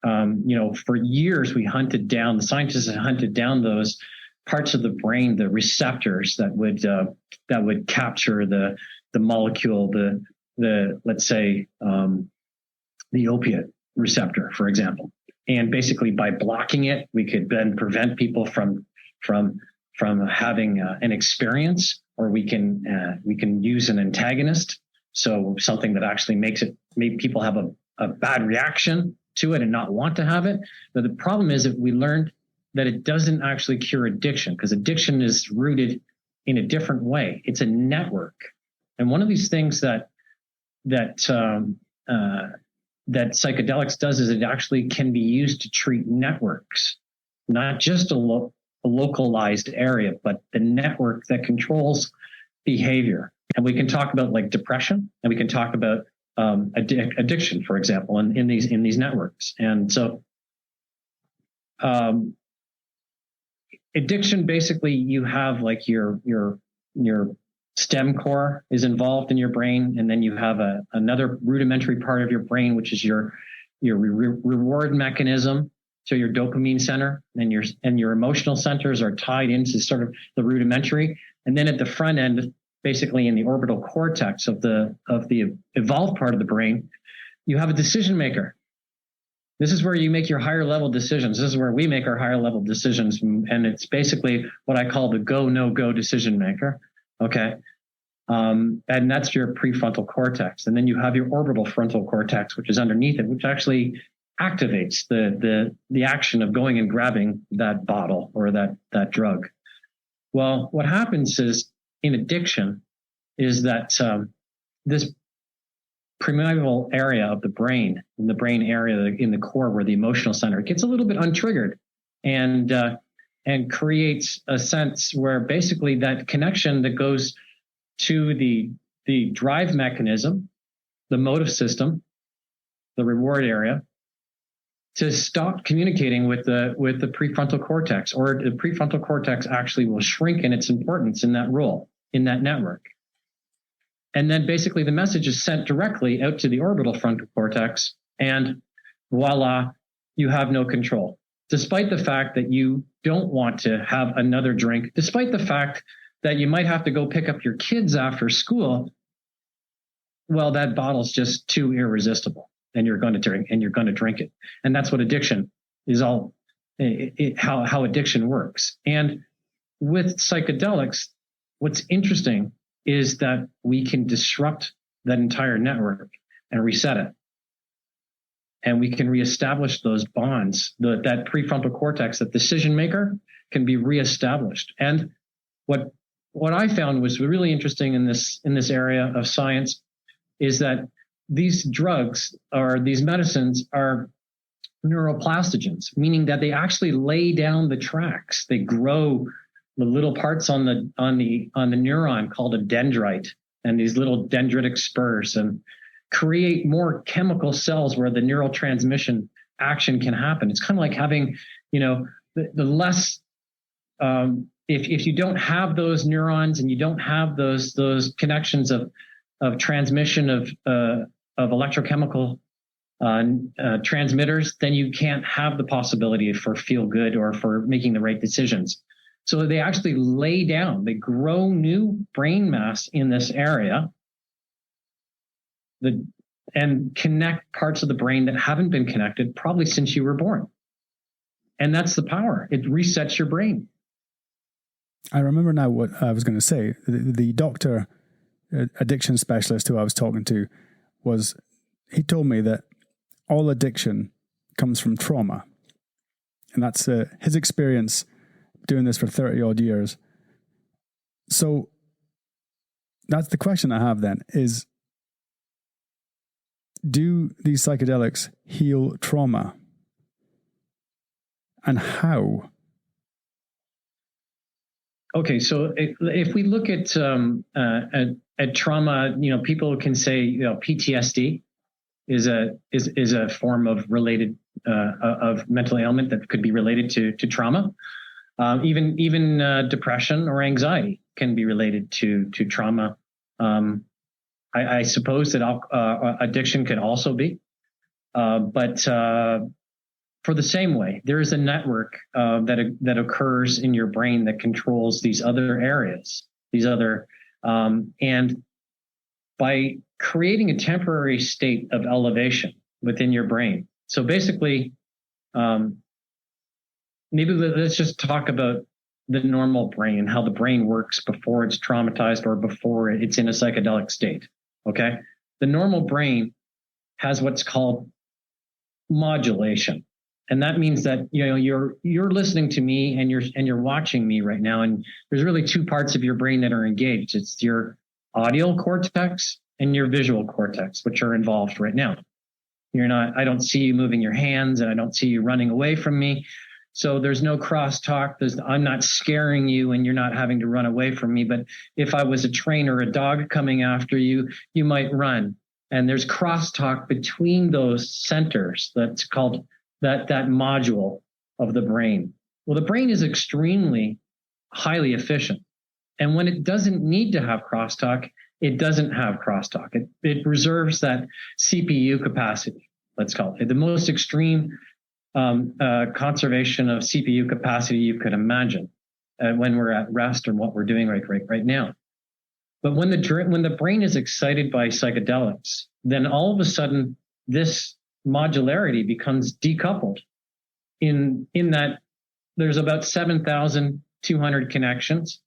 for years the scientists have hunted down those parts of the brain, the receptors that would capture the molecule, the let's say the opiate receptor, for example. And basically by blocking it, we could then prevent people from having an experience, or we can use an antagonist. So something that actually make people have a bad reaction to it and not want to have it. But the problem is that we learned that it doesn't actually cure addiction, because addiction is rooted in a different way. It's a network. And one of these things that psychedelics does is it actually can be used to treat networks, not just a localized area, but the network that controls behavior. And we can talk about like depression, and we can talk about addiction, for example, in these networks. And so addiction, basically you have like your stem core is involved in your brain, and then you have another rudimentary part of your brain, which is your reward mechanism. So your dopamine center and your emotional centers are tied into sort of the rudimentary. And then at the front end, basically in the orbital cortex of the evolved part of the brain, you have a decision maker. This is where you make your higher level decisions. This is where we make our higher level decisions. And it's basically what I call the go, no go decision maker. Okay. And that's your prefrontal cortex. And then you have your orbital frontal cortex, which is underneath it, which actually activates the action of going and grabbing that bottle or that drug. Well, what happens is in addiction is that this primeval area of the brain, in the brain area in the core where the emotional center gets a little bit untriggered, and creates a sense where basically that connection that goes to the drive mechanism, the motive system, the reward area, to stop communicating with the prefrontal cortex, or the prefrontal cortex actually will shrink in its importance in that role, in that network. And then basically the message is sent directly out to the orbital frontal cortex, and voila, you have no control. Despite the fact that you don't want to have another drink, despite the fact that you might have to go pick up your kids after school, well, that bottle's just too irresistible, and you're going to drink it. And that's what addiction is all, how addiction works. And with psychedelics, what's interesting is that we can disrupt that entire network and reset it. And we can reestablish those bonds, that prefrontal cortex, that decision maker, can be reestablished. And what I found was really interesting in this area of science is that these drugs or these medicines are neuroplastogens, meaning that they actually lay down the tracks. They grow the little parts on the neuron called a dendrite, and these little dendritic spurs, and create more chemical cells where the neural transmission action can happen. It's kind of like having, the less, if you don't have those neurons and you don't have those connections of transmission of electrochemical transmitters, then you can't have the possibility for feel good or for making the right decisions. So they actually they grow new brain mass in this area and connect parts of the brain that haven't been connected probably since you were born. And that's the power. It resets your brain. I remember now what I was going to say. The doctor, addiction specialist who I was talking to, he told me that all addiction comes from trauma. And that's his experience doing this for 30 odd years. So that's the question I have then is, do these psychedelics heal trauma? And how? Okay, so if we look at trauma, people can say, PTSD is a form of related of mental ailment that could be related to trauma. Even depression or anxiety can be related to trauma. I suppose that addiction could also be, but for the same way, there is a network that occurs in your brain that controls these other areas, and by creating a temporary state of elevation within your brain. So basically, maybe let's just talk about the normal brain, how the brain works before it's traumatized or before it's in a psychedelic state. Okay. The normal brain has what's called modulation. And that means that, you're listening to me and you're watching me right now. And there's really two parts of your brain that are engaged. It's your audio cortex and your visual cortex, which are involved right now. I don't see you moving your hands and I don't see you running away from me. So there's no crosstalk. I'm not scaring you and you're not having to run away from me. But if I was a train or a dog coming after you, you might run. And there's crosstalk between those centers. That's called that module of the brain. Well, the brain is extremely highly efficient. And when it doesn't need to have crosstalk, it doesn't have crosstalk. It reserves that CPU capacity, let's call it. The most extreme conservation of CPU capacity you could imagine when we're at rest and what we're doing right now. But when the brain is excited by psychedelics, then all of a sudden this modularity becomes decoupled in that there's about 7,200 connections.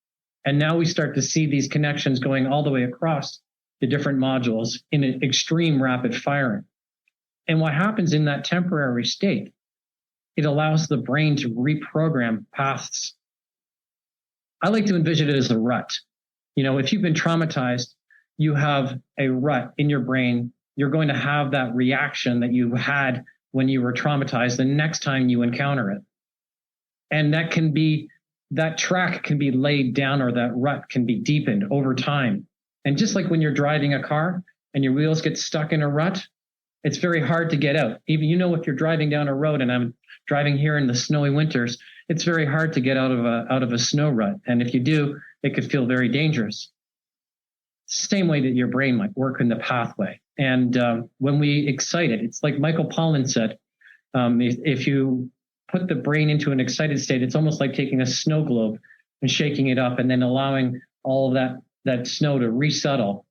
And now we start to see these connections going all the way across the different modules in an extreme rapid firing. And what happens in that temporary state, it allows the brain to reprogram paths. I like to envision it as a rut. If you've been traumatized, you have a rut in your brain. You're going to have that reaction that you had when you were traumatized the next time you encounter it. And that track can be laid down, or that rut can be deepened over time. And just like when you're driving a car and your wheels get stuck in a rut, it's very hard to get out. Even, if you're driving down a road, and I'm driving here in the snowy winters, it's very hard to get out of a snow rut. And if you do, it could feel very dangerous. Same way that your brain might work in the pathway. And when we excite it, it's like Michael Pollan said, if you put the brain into an excited state, it's almost like taking a snow globe and shaking it up and then allowing all of that snow to resettle.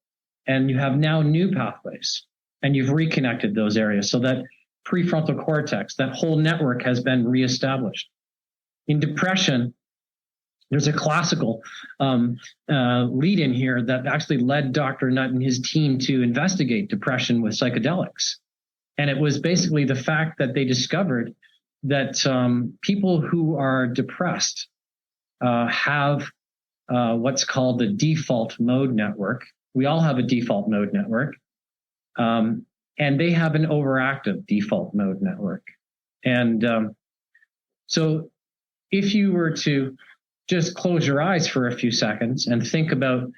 And you have now new pathways, and you've reconnected those areas. So that prefrontal cortex, that whole network has been reestablished. In depression, there's a classical lead in here that actually led Dr. Nutt and his team to investigate depression with psychedelics. And it was basically the fact that they discovered that people who are depressed have what's called the default mode network. We all have a default mode network. And they have an overactive default mode network. And so if you were to just close your eyes for a few seconds and think about,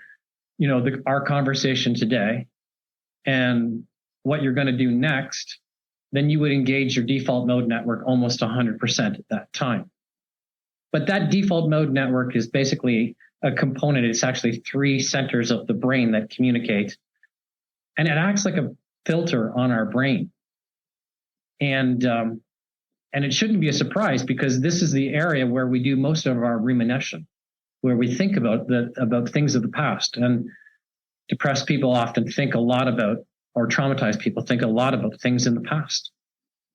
our conversation today and what you're going to do next, then you would engage your default mode network almost 100% at that time. But that default mode network is basically a component. It's actually three centers of the brain that communicate and it acts like a filter on our brain. And it shouldn't be a surprise, because this is the area where we do most of our rumination, where we think about things of the past. And depressed people often think a lot about, or traumatized people think a lot about things in the past,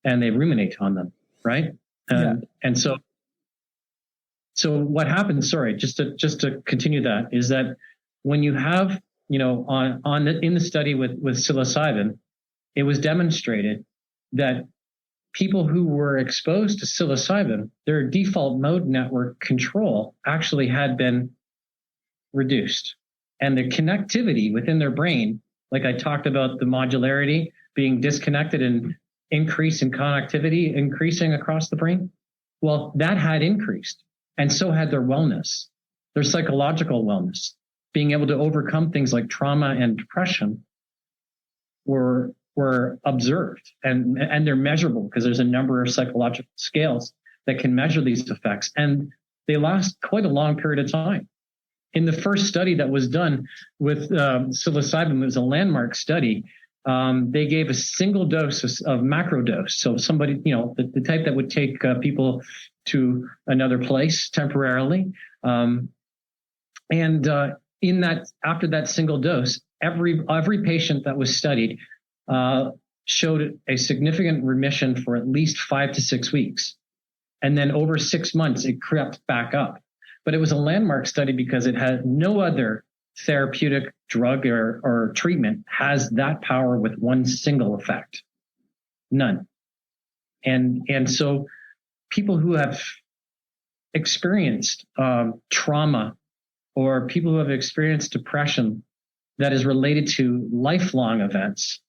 and they ruminate on them, right? And so what happens, sorry, just to continue that, is that when you have, in the study with psilocybin, it was demonstrated that people who were exposed to psilocybin, their default mode network control actually had been reduced. And the connectivity within their brain, like I talked about the modularity being disconnected and increase in connectivity increasing across the brain, well, that had increased. And so had their wellness, their psychological wellness, being able to overcome things like trauma and depression were observed, and they're measurable, because there's a number of psychological scales that can measure these effects, and they last quite a long period of time. In the first study that was done with psilocybin, it was a landmark study. They gave a single dose of macro dose, so somebody, the type that would take people to another place temporarily, and in that, after that single dose, every patient that was studied showed a significant remission for at least 5 to 6 weeks. And then over 6 months, it crept back up. But it was a landmark study because it had no other therapeutic drug or treatment has that power with one single effect. None. And so people who have experienced trauma, or people who have experienced depression that is related to lifelong events,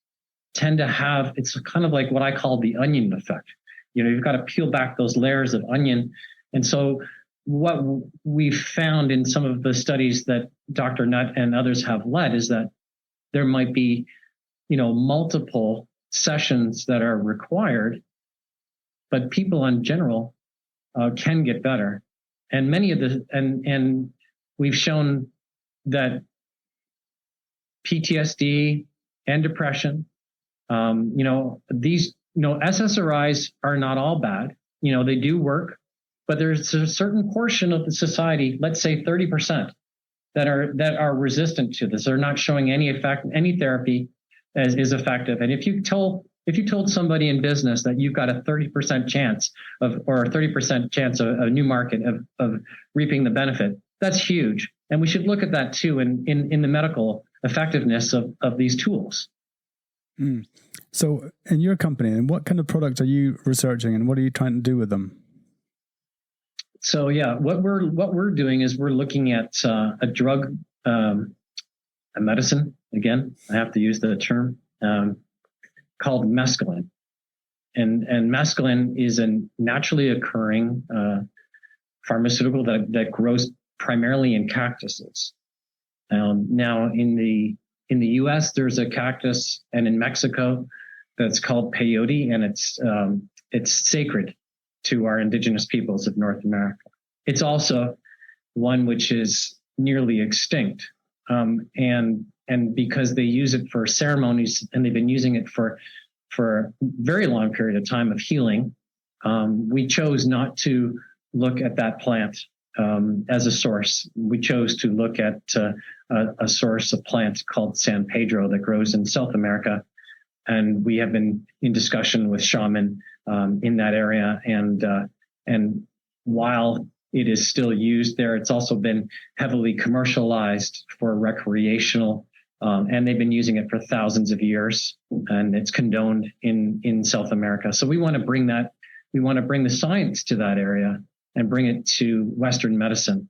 tend to have, it's kind of like what I call the onion effect. You've got to peel back those layers of onion. And so what we found in some of the studies that Dr. Nutt and others have led is that there might be, multiple sessions that are required, but people in general can get better. And many of and we've shown that PTSD and depression, these, SSRIs are not all bad. They do work, but there's a certain portion of the society, let's say 30%, that are resistant to this. They're not showing any effect. Any therapy is effective. And if you told somebody in business that you've got a 30% chance or a 30% chance of a new market of reaping the benefit, that's huge. And we should look at that too in the medical effectiveness of these tools. Mm. So in your company, and what kind of products are you researching, and what are you trying to do with them? So what we're doing is we're looking at a drug, a medicine. Again, I have to use the term called mescaline, and mescaline is a naturally occurring pharmaceutical that grows primarily in cactuses. Now in the U.S., there's a cactus, and in Mexico, that's called peyote, and it's sacred to our indigenous peoples of North America. It's also one which is nearly extinct, and because they use it for ceremonies, and they've been using it for a very long period of time of healing, we chose not to look at that plant as a source. We chose to look at a source of plant called San Pedro that grows in South America. And we have been in discussion with shaman in that area. And while it is still used there, it's also been heavily commercialized for recreational, and they've been using it for thousands of years, and it's condoned in South America. So we want to bring the science to that area and bring it to Western medicine,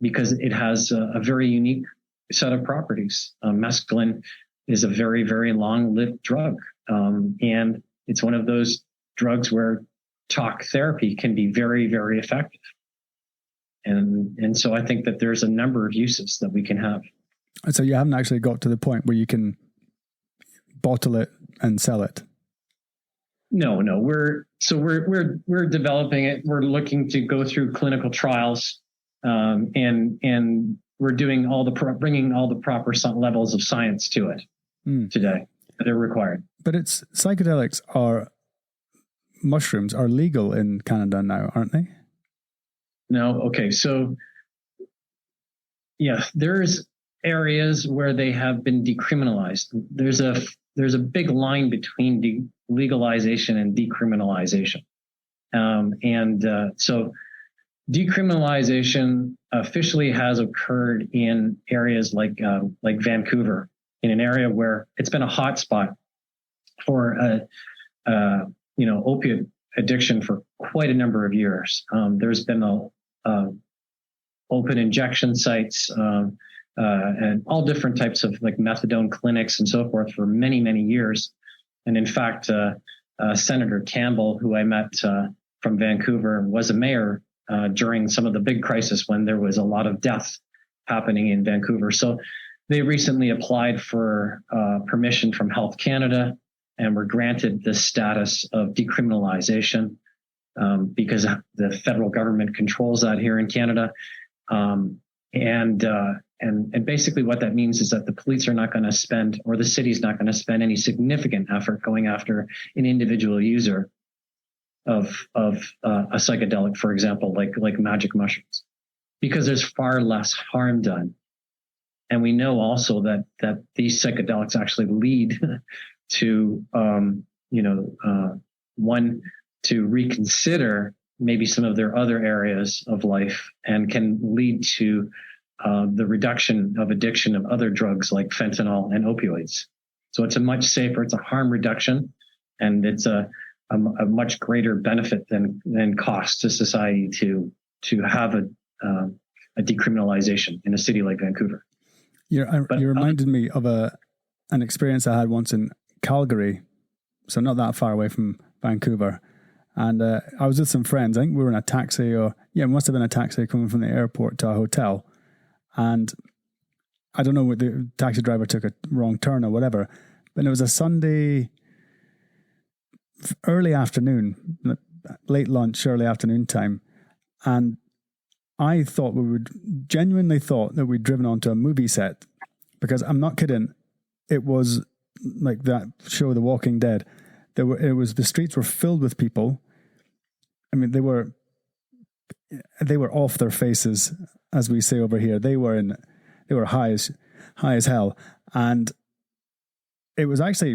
because it has a very unique set of properties. Mescaline is a very, very long-lived drug, and it's one of those drugs where talk therapy can be very, very effective. And so I think that there's a number of uses that we can have. So you haven't actually got to the point where you can bottle it and sell it? No, we're developing it. We're looking to go through clinical trials, and we're doing bringing all the proper levels of science to it. today. They're required. But psychedelics mushrooms are legal in Canada now, aren't they? No. Okay. So, yeah, there's areas where they have been decriminalized. There's a big line between legalization and decriminalization. So decriminalization officially has occurred in areas like Vancouver, in an area where it's been a hot spot for opiate addiction for quite a number of years. There's been open injection sites and all different types of like methadone clinics and so forth for many, many years. And in fact, Senator Campbell, who I met from Vancouver, was a mayor during some of the big crisis when there was a lot of death happening in Vancouver. So they recently applied for permission from Health Canada and were granted the status of decriminalization because the federal government controls that here in Canada. And basically what that means is that the police are not going to spend, or the city's not going to spend any significant effort going after an individual user of a psychedelic, for example, like magic mushrooms, because there's far less harm done. And we know also that these psychedelics actually lead to, one, to reconsider maybe some of their other areas of life, and can lead to the reduction of addiction of other drugs like fentanyl and opioids. So it's a much safer, it's a harm reduction, and it's a much greater benefit than cost to society to have a decriminalization in a city like Vancouver. You reminded me of an experience I had once in Calgary, so not that far away from Vancouver. And I was with some friends. I think we were in a taxi, it must have been a taxi coming from the airport to a hotel. And I don't know, the taxi driver took a wrong turn or whatever. But it was a Sunday, early afternoon, late lunch, early afternoon time. And I genuinely thought that we'd driven onto a movie set, because I'm not kidding. It was like that show, The Walking Dead. The streets were filled with people. I mean, they were off their faces, as we say over here. They were high as hell. And it was actually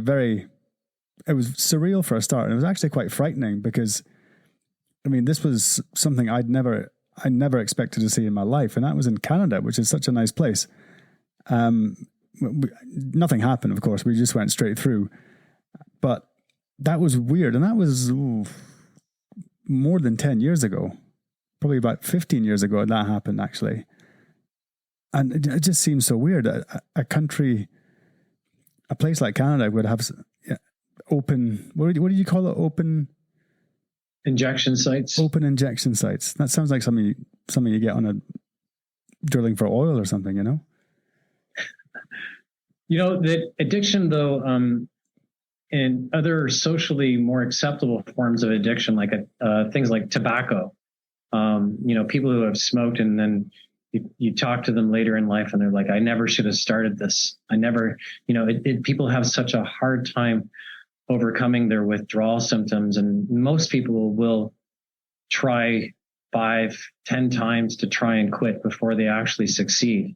it was surreal for a start. And it was actually quite frightening, because, I mean, this was something I never expected to see in my life. And that was in Canada, which is such a nice place. Nothing happened, of course. We just went straight through. But that was weird. And that was more than 10 years ago. Probably about 15 years ago that happened, actually. And it just seems so weird. A place like Canada would have open, what do you call it? Open injection sites. Open injection sites. That sounds like something you get on a drilling for oil or something, you know? The addiction, though, and other socially more acceptable forms of addiction, like things like tobacco, people who have smoked, and then you talk to them later in life and they're like, I never should have started this. I never, people have such a hard time overcoming their withdrawal symptoms. And most people will try 5-10 times to try and quit before they actually succeed.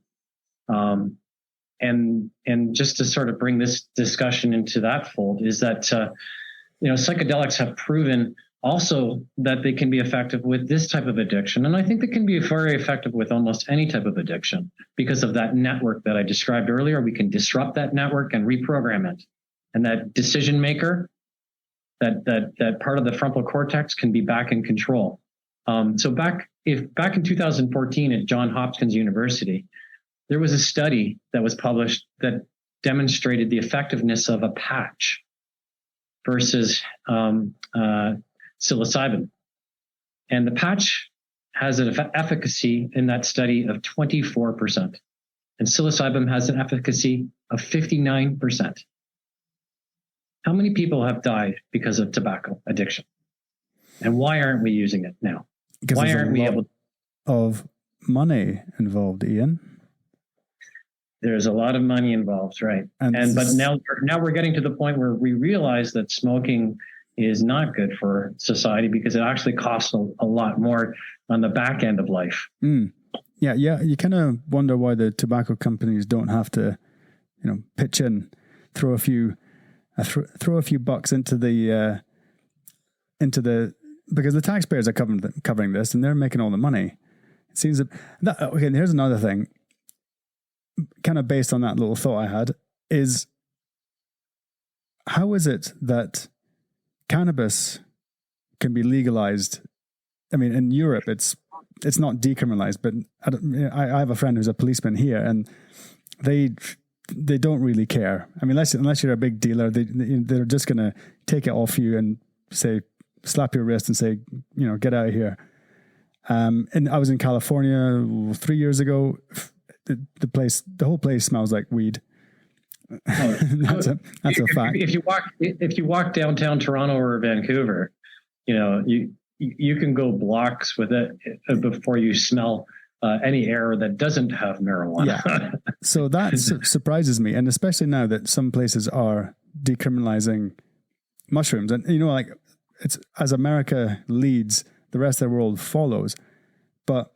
And just to sort of bring this discussion into that fold is that, psychedelics have proven also that they can be effective with this type of addiction. And I think they can be very effective with almost any type of addiction because of that network that I described earlier. We can disrupt that network and reprogram it. And that decision maker, that part of the frontal cortex can be back in control. So back in 2014 at Johns Hopkins University, there was a study that was published that demonstrated the effectiveness of a patch versus psilocybin. And the patch has an efficacy in that study of 24%. And psilocybin has an efficacy of 59%. How many people have died because of tobacco addiction? And why aren't we using it now? Because why aren't we able of money involved, Ian? There's a lot of money involved, right? But now we're getting to the point where we realize that smoking is not good for society because it actually costs a lot more on the back end of life. Yeah. You kind of wonder why the tobacco companies don't have to, pitch in, throw a few bucks into the because the taxpayers are covering this and they're making all the money. It seems that okay. And here's another thing, kind of based on that little thought I had, is how is it that cannabis can be legalized? I mean, in Europe, it's not decriminalized, but I have a friend who's a policeman here, and they don't really care. I mean, unless you're a big dealer, they're just going to take it off you and say, slap your wrist and say, get out of here. And I was in California 3 years ago. The whole place smells like weed. Oh, that's a fact. If you walk downtown Toronto or Vancouver, you can go blocks with it before you smell any air that doesn't have marijuana. Yeah. So that surprises me, and especially now that some places are decriminalizing mushrooms, and it's as America leads, the rest of the world follows. But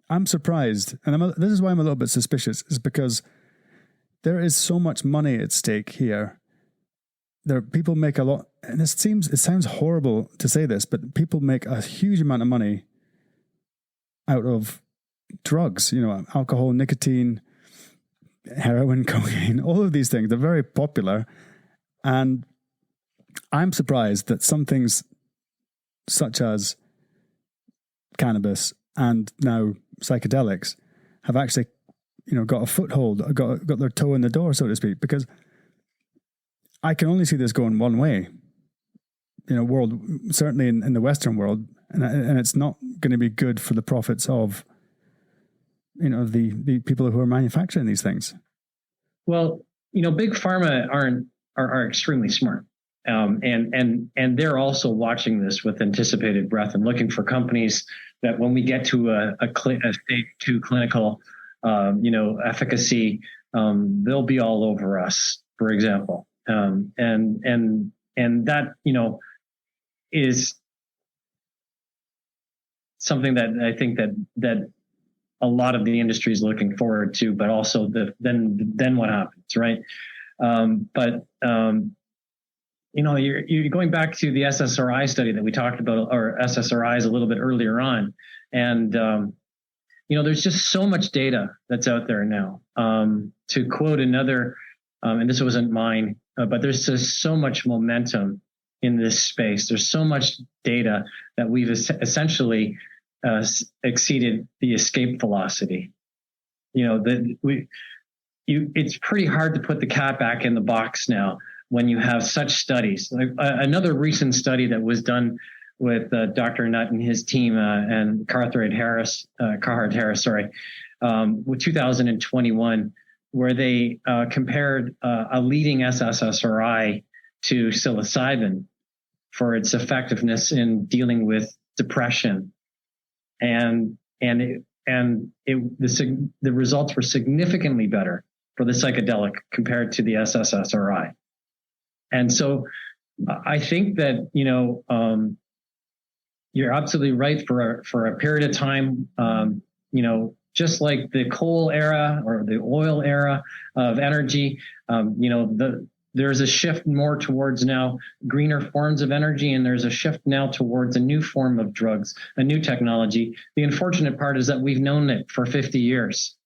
I'm surprised, and this is why I'm a little bit suspicious, is because there is so much money at stake here. People make a lot, and it sounds horrible to say this, but people make a huge amount of money out of drugs, alcohol, nicotine, heroin, cocaine, all of these things. They're very popular. And I'm surprised that some things such as cannabis and now psychedelics have actually, got a foothold, got their toe in the door, so to speak, because I can only see this going one way, world, certainly in the Western world, and it's not going to be good for the profits of, the people who are manufacturing these things. Well, big pharma are extremely smart. And they're also watching this with anticipated breath and looking for companies that when we get to a stage 2 clinical, efficacy, they'll be all over us, for example. And that, is something that I think that a lot of the industry is looking forward to, but also then what happens, right? You're going back to the SSRI study that we talked about, or SSRIs a little bit earlier on. And, there's just so much data that's out there now. To quote another, and this wasn't mine, but there's just so much momentum in this space. There's so much data that we've essentially exceeded the escape velocity. It's pretty hard to put the cat back in the box now when you have such studies. Like another recent study that was done with Dr. Nutt and his team and Carhart Harris, with 2021, where they compared a leading SSRI to psilocybin for its effectiveness in dealing with depression, and the results were significantly better for the psychedelic compared to the SSRI. And so I think that, you're absolutely right. For a period of time, just like the coal era or the oil era of energy, there's a shift more towards now greener forms of energy, and there's a shift now towards a new form of drugs, a new technology. The unfortunate part is that we've known it for 50 years.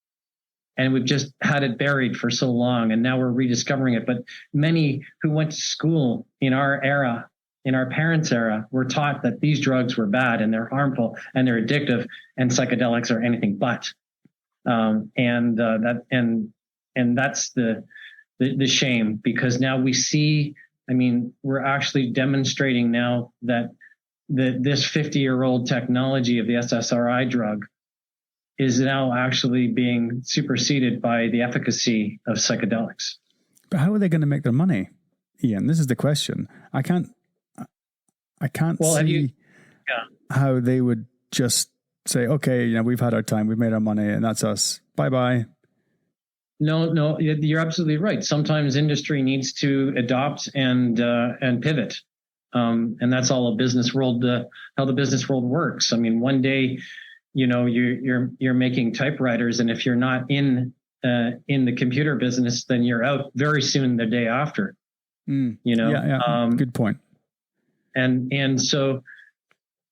And we've just had it buried for so long, and now we're rediscovering it. But many who went to school in our era, in our parents' era, were taught that these drugs were bad and they're harmful and they're addictive, and psychedelics are anything but. That's the shame, because now we see. I mean, we're actually demonstrating now that this 50-year-old technology of the SSRI drug is now actually being superseded by the efficacy of psychedelics. But how are they going to make their money, Ian? This is the question. I can't see how they would just say, okay, we've had our time, we've made our money, and that's us. Bye-bye. No, you're absolutely right. Sometimes industry needs to adopt and pivot, and that's all a business world. How the business world works. I mean, one day, you're making typewriters, and if you're not in the computer business, then you're out very soon the day after. Yeah. Good point. And so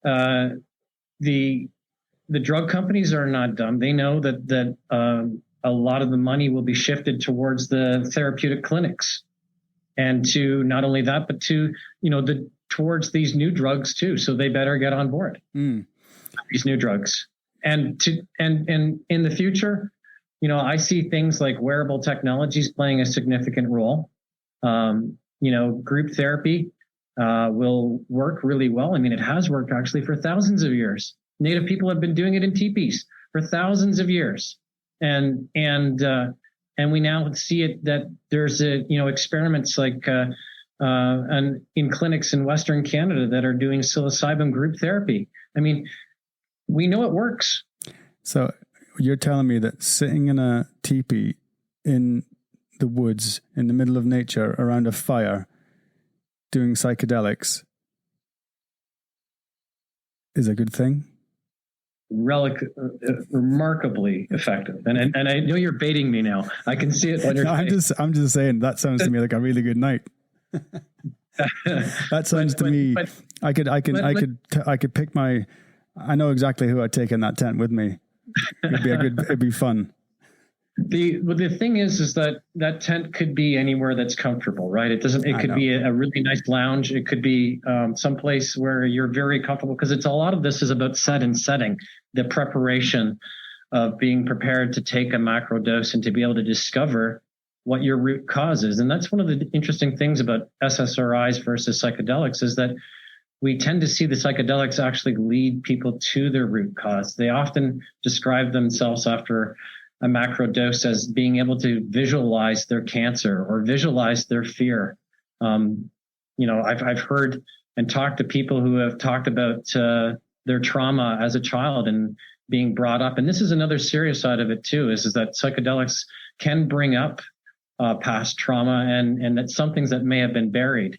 the drug companies are not dumb. They know that a lot of the money will be shifted towards the therapeutic clinics, and to not only that, but to towards these new drugs too. So they better get on board these new drugs. And in the future, I see things like wearable technologies playing a significant role. Group therapy will work really well. I mean, it has worked actually for thousands of years. Native people have been doing it in teepees for thousands of years. And we now see it that there's experiments like in clinics in Western Canada that are doing psilocybin group therapy. I mean, we know it works. So you're telling me that sitting in a teepee in the woods in the middle of nature around a fire doing psychedelics is a good thing? Remarkably effective, and I know you're baiting me now. I can see it on your face. I'm just saying that sounds to me like a really good night. That sounds to me. I could pick my. I know exactly who I'd take in that tent with me. It'd be fun. The thing is that tent could be anywhere that's comfortable, right? It could be a really nice lounge. It could be someplace where you're very comfortable, because a lot of this is about setting, the preparation of being prepared to take a macro dose and to be able to discover what your root cause is. And that's one of the interesting things about SSRIs versus psychedelics, is that we tend to see the psychedelics actually lead people to their root cause. They often describe themselves after a macro dose as being able to visualize their cancer or visualize their fear. I've heard and talked to people who have talked about their trauma as a child and being brought up. And this is another serious side of it too, is that psychedelics can bring up past trauma and that some things that may have been buried.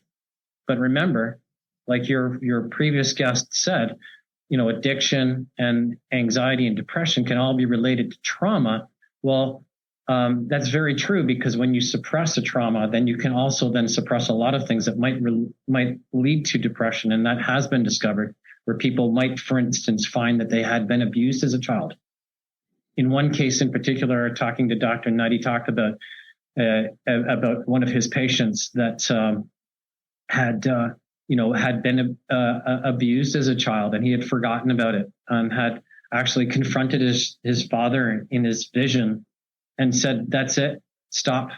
But remember, like your previous guest said, addiction and anxiety and depression can all be related to trauma. Well, that's very true, because when you suppress a trauma, then you can also then suppress a lot of things that might lead to depression. And that has been discovered, where people might, for instance, find that they had been abused as a child. In one case in particular, talking to Dr. Nutt, he talked about one of his patients that had been abused as a child, and he had forgotten about it, had actually confronted his father in his vision and said, "That's it, stop."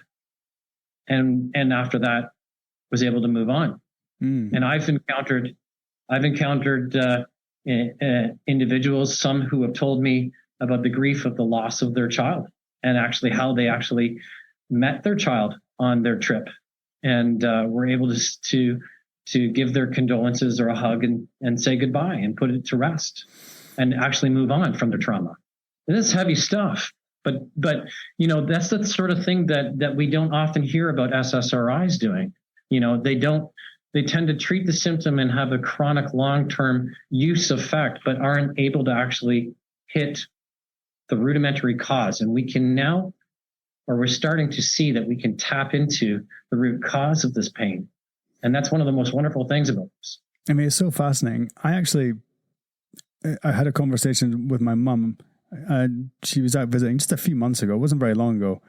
And after that was able to move on. And I've encountered individuals, some who have told me about the grief of the loss of their child, and actually how they actually met their child on their trip, and were able to give their condolences or a hug and say goodbye and put it to rest and actually move on from their trauma. And this is heavy stuff, but that's the sort of thing that we don't often hear about SSRIs doing. They tend to treat the symptom and have a chronic long-term use effect, but aren't able to actually hit the rudimentary cause. And we're starting to see that we can tap into the root cause of this pain. And that's one of the most wonderful things about this. I mean, it's so fascinating. I had a conversation with my mum. She was out visiting just a few months ago. It wasn't very long ago.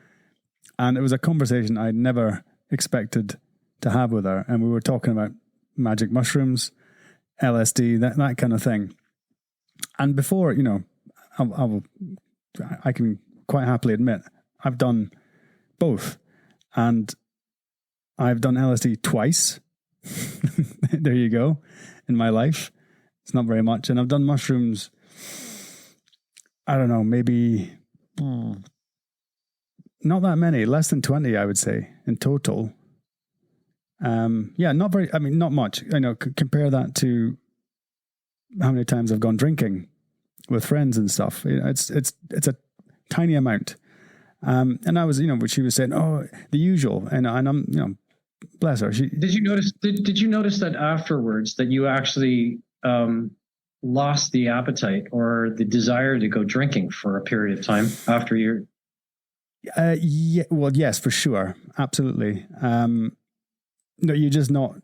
And it was a conversation I'd never expected to have with her. And we were talking about magic mushrooms, LSD, that kind of thing. And before, I can quite happily admit, I've done both. And I've done LSD twice. There you go. In my life. It's not very much. And I've done mushrooms, I don't know, maybe not that many, less than 20, I would say, in total. Not much. Compare that to how many times I've gone drinking with friends and stuff. It's a tiny amount. And I was, what she was saying, oh, the usual. And I'm, bless her. Did you notice? Did you notice that afterwards that you actually lost the appetite or the desire to go drinking for a period of time after your? Yeah. Well, yes, for sure, absolutely. No, you're just not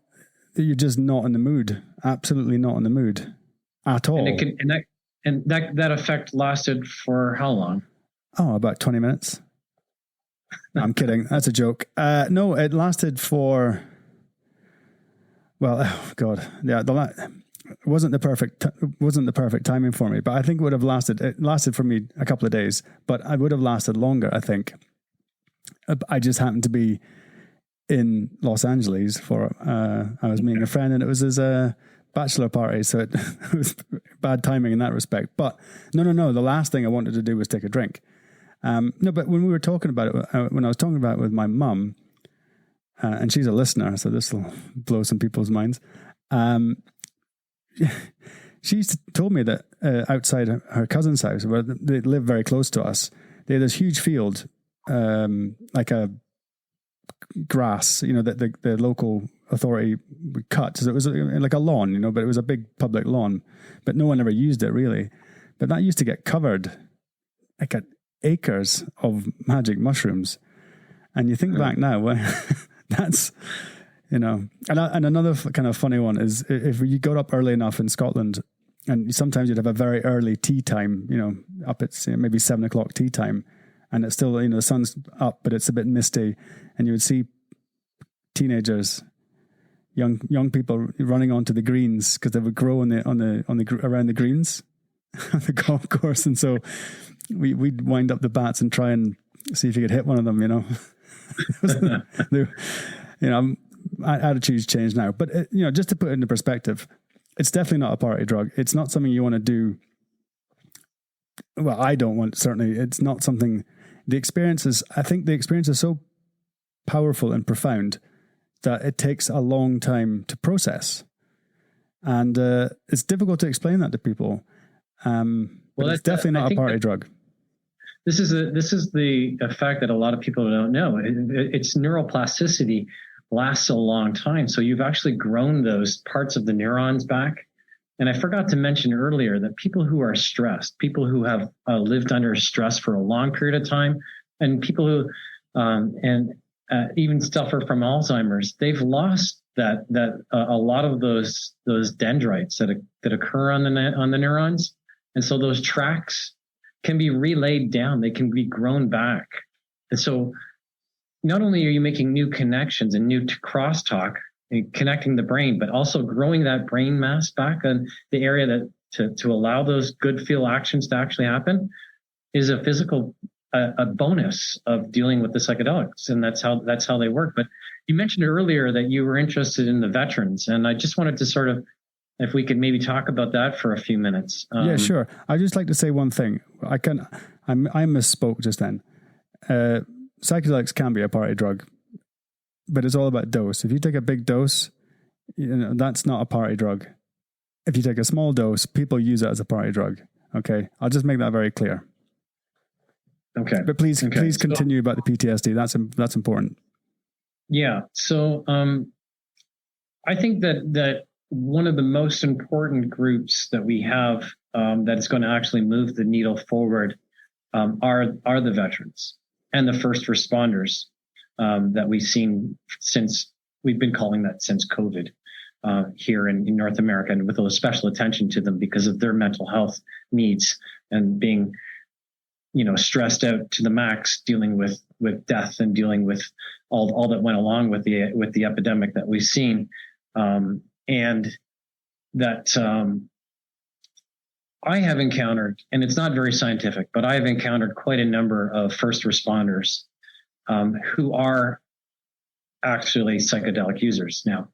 in the mood. Absolutely not in the mood at all. And that effect lasted for how long? Oh, about 20 minutes. I'm kidding. That's a joke. No, it lasted for, well, oh God. Yeah. It wasn't the perfect timing for me, but I think it lasted for me a couple of days, but I would have lasted longer, I think. I just happened to be in Los Angeles I was meeting a friend, and it was his bachelor party, so it was bad timing in that respect. But no, the last thing I wanted to do was take a drink. No, but when we were talking about it, when I was talking about it with my mum, and she's a listener, so this will blow some people's minds. She told me that outside her cousin's house, where they live very close to us, they had this huge field, like a grass, that the local authority would cut. So it was like a lawn, but it was a big public lawn, but no one ever used it really. But that used to get covered like acres of magic mushrooms. And you think back now, well, that's, and another kind of funny one is if you got up early enough in Scotland, and sometimes you'd have a very early tea time, up at maybe 7:00 tea time, and it's still, the sun's up, but it's a bit misty, and you would see teenagers, young people running onto the greens because they would grow on the around the greens on the golf course, and so we'd wind up the bats and try and see if you could hit one of them. Attitudes change now, but just to put it into perspective, it's definitely not a party drug. It's not something you want to do. Well, I don't want, certainly. It's not something. I think the experience is so powerful and profound that it takes a long time to process, and it's difficult to explain that to people. But it's definitely not a party drug. This is the effect that a lot of people don't know. It's neuroplasticity lasts a long time. So you've actually grown those parts of the neurons back. And I forgot to mention earlier that people who are stressed, people who have lived under stress for a long period of time, and people who even suffer from Alzheimer's, they've lost that a lot of those dendrites that occur on the neurons, and so those tracks can be relayed down. They can be grown back, and so not only are you making new connections and new crosstalk and connecting the brain, but also growing that brain mass back in the area that to allow those good feel actions to actually happen is a physical a bonus of dealing with the psychedelics, and that's how they work. But you mentioned earlier that you were interested in the veterans, and I just wanted to sort of, if we could maybe talk about that for a few minutes. Yeah, sure. I'd just like to say one thing. I misspoke just then. Psychedelics can be a party drug, but it's all about dose. If you take a big dose, that's not a party drug. If you take a small dose, people use it as a party drug. Okay, I'll just make that very clear. Okay, but please continue about the PTSD. That's important. Yeah. So I think that one of the most important groups that we have that is going to actually move the needle forward are the veterans and the first responders that we've seen since we've been calling that since COVID here in North America, and with a special attention to them because of their mental health needs and being, stressed out to the max, dealing with death and dealing with all that went along with the epidemic that we've seen, and that I have encountered, and it's not very scientific, but I have encountered quite a number of first responders who are actually psychedelic users now.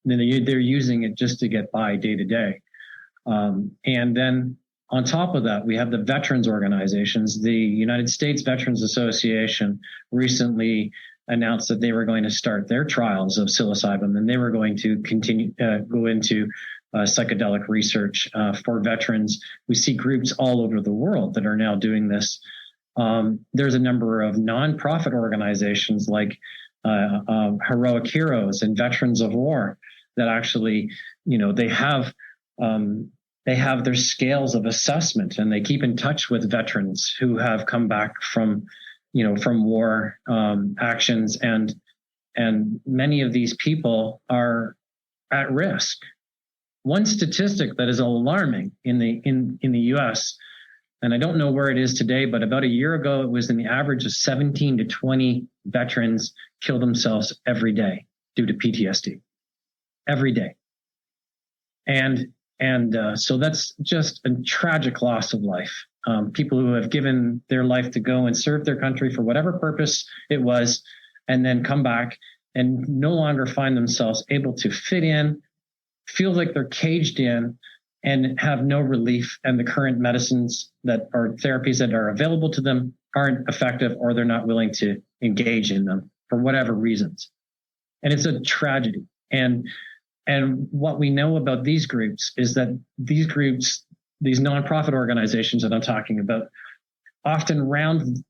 They're using it just to get by day to day. And then on top of that, we have the veterans organizations. The United States Veterans Association recently announced that they were going to start their trials of psilocybin, and they were going to continue go into psychedelic research for veterans. We see groups all over the world that are now doing this. There's a number of nonprofit organizations like Heroic Heroes and Veterans of War that actually, they have their scales of assessment, and they keep in touch with veterans who have come back from war actions, and many of these people are at risk. One statistic that is alarming in the U.S., and I don't know where it is today, but about a year ago, it was in the average of 17 to 20 veterans kill themselves every day due to PTSD. Every day. And so that's just a tragic loss of life. People who have given their life to go and serve their country for whatever purpose it was, and then come back and no longer find themselves able to fit in, feel like they're caged in, and have no relief. And the current medicines that are therapies that are available to them aren't effective, or they're not willing to engage in them for whatever reasons. And it's a tragedy. And what we know about these groups is that these groups, these nonprofit organizations that I'm talking about, often round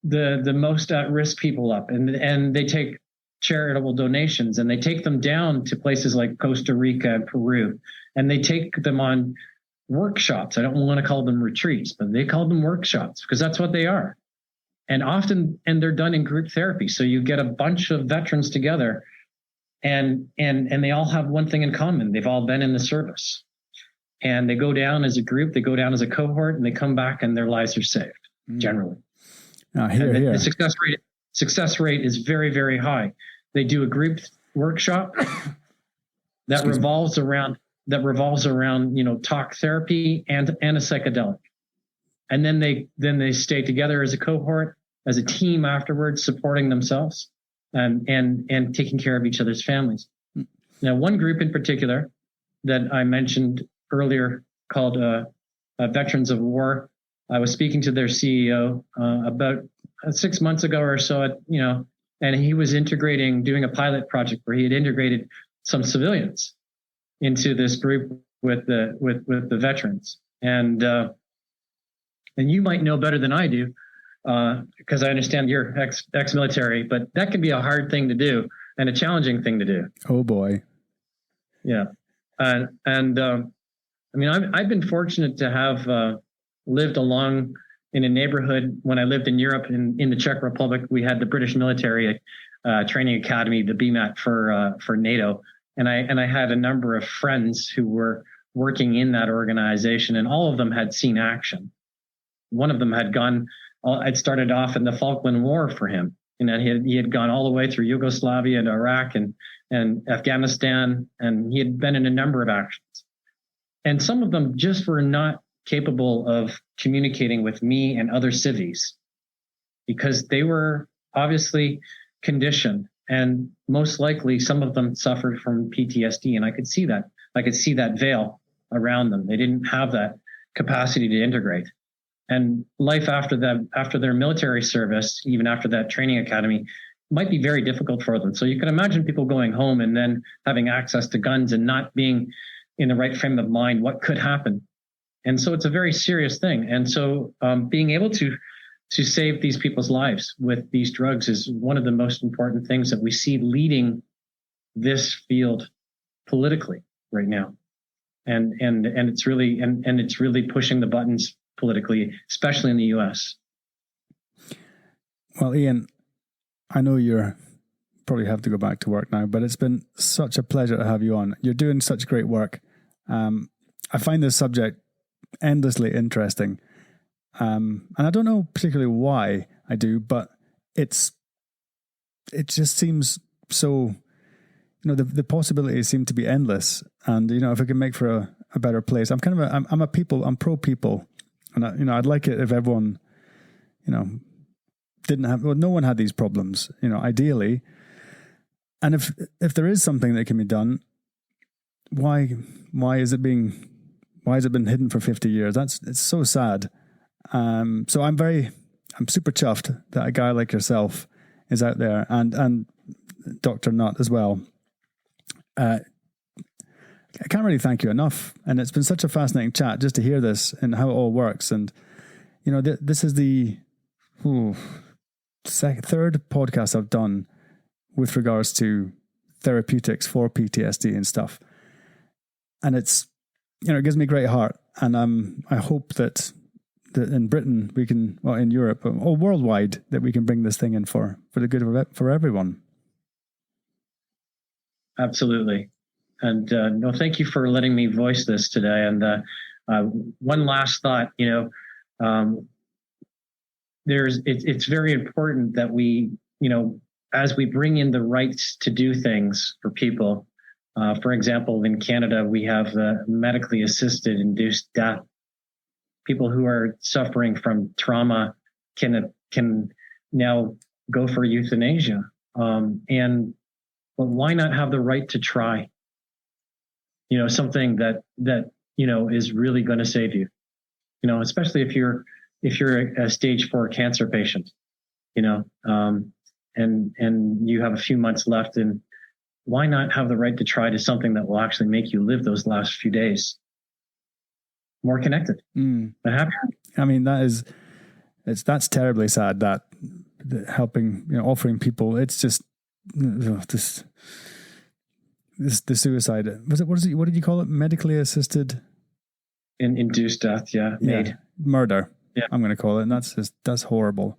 the most at-risk people up, and they take charitable donations, and they take them down to places like Costa Rica and Peru, and they take them on workshops. I don't want to call them retreats, but they call them workshops because that's what they are. And they're done in group therapy. So you get a bunch of veterans together, and they all have one thing in common. They've all been in the service, and they go down as a group, they go down as a cohort, and they come back and their lives are saved generally. The success rate is very, very high. They do a group workshop that revolves around talk therapy and a psychedelic. And then they stay together as a cohort, as a team afterwards, supporting themselves and taking care of each other's families. Now, one group in particular that I mentioned earlier called Veterans of War, I was speaking to their CEO about 6 months ago or so, and he was doing a pilot project where he had integrated some civilians into this group with the veterans. And you might know better than I do, because I understand you're ex-military, but that can be a hard thing to do and a challenging thing to do. Oh boy. Yeah. I've been fortunate to have lived along in a neighborhood. When I lived in Europe, in the Czech Republic, we had the British military training academy, the BMAT for NATO. And I had a number of friends who were working in that organization, and all of them had seen action. One of them I'd started off in the Falkland War for him, and he had gone all the way through Yugoslavia and Iraq and Afghanistan, and he had been in a number of actions. And some of them just were not capable of communicating with me and other civies because they were obviously conditioned, and most likely some of them suffered from PTSD. And I could see that. I could see that veil around them. They didn't have that capacity to integrate. And life after their military service, even after that training academy, might be very difficult for them. So you can imagine people going home and then having access to guns and not being in the right frame of mind, what could happen. And so it's a very serious thing. And so being able to save these people's lives with these drugs is one of the most important things that we see leading this field politically right now. And it's really pushing the buttons politically, especially in the US. Well, Ian, I know you're probably have to go back to work now, but it's been such a pleasure to have you on. You're doing such great work. I find this subject endlessly interesting. And I don't know particularly why I do, but it just seems so, the possibilities seem to be endless. And, if it can make for a better place, I'm pro people. And I'd like it if everyone, no one had these problems, ideally. And if there is something that can be done, why has it been hidden for 50 years? It's so sad. So I'm super chuffed that a guy like yourself is out there, and Dr. Nutt as well. I can't really thank you enough. And it's been such a fascinating chat just to hear this and how it all works. And, this is the third podcast I've done with regards to therapeutics for PTSD and stuff. And it's, it gives me great heart. And I hope that in Britain we can, well, in Europe or worldwide, that we can bring this thing in for the good of for everyone. Absolutely. And no, thank you for letting me voice this today. And one last thought, it's very important that we, as we bring in the rights to do things for people, for example, in Canada, we have the medically assisted induced death. People who are suffering from trauma can now go for euthanasia. But why not have the right to try? Something that is really going to save you. Especially if you're a stage 4 cancer patient. And you have a few months left, and why not have the right to try to something that will actually make you live those last few days more connected and happier? I mean, that's terribly sad, that helping, offering people, it's just the suicide. What did you call it? Medically assisted? Induced death. Yeah. Murder. Yeah. I'm going to call it. And that's horrible.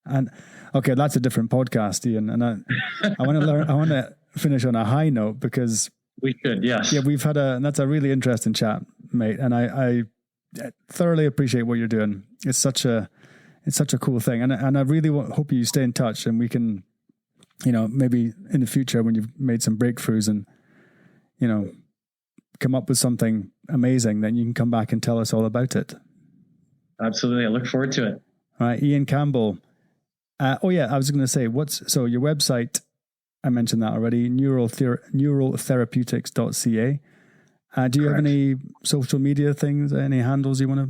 And okay, that's a different podcast, Ian. And I want to finish on a high note, because we should. Yes. Yeah. And that's a really interesting chat, mate. And I thoroughly appreciate what you're doing. It's such a cool thing. And I really hope you stay in touch, and we can, maybe in the future when you've made some breakthroughs and, come up with something amazing, then you can come back and tell us all about it. Absolutely. I look forward to it. All right. Ian Campbell. I was going to say, so your website, I mentioned that already, neurotherapeutics.ca. Do you have any social media things, any handles you want to?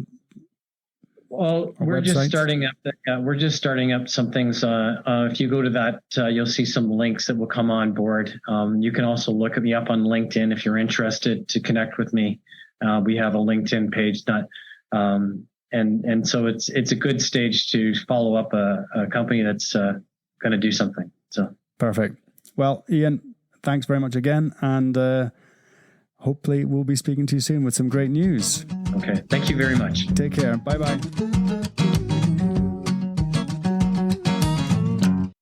Well, we're just starting up. We're just starting up some things. If you go to that, you'll see some links that will come on board. You can also look me up on LinkedIn if you're interested to connect with me. We have a LinkedIn page, and so it's a good stage to follow up a company that's going to do something. So perfect. Well, Ian, thanks very much again, and hopefully we'll be speaking to you soon with some great news. Okay. Thank you very much. Take care. Bye-bye.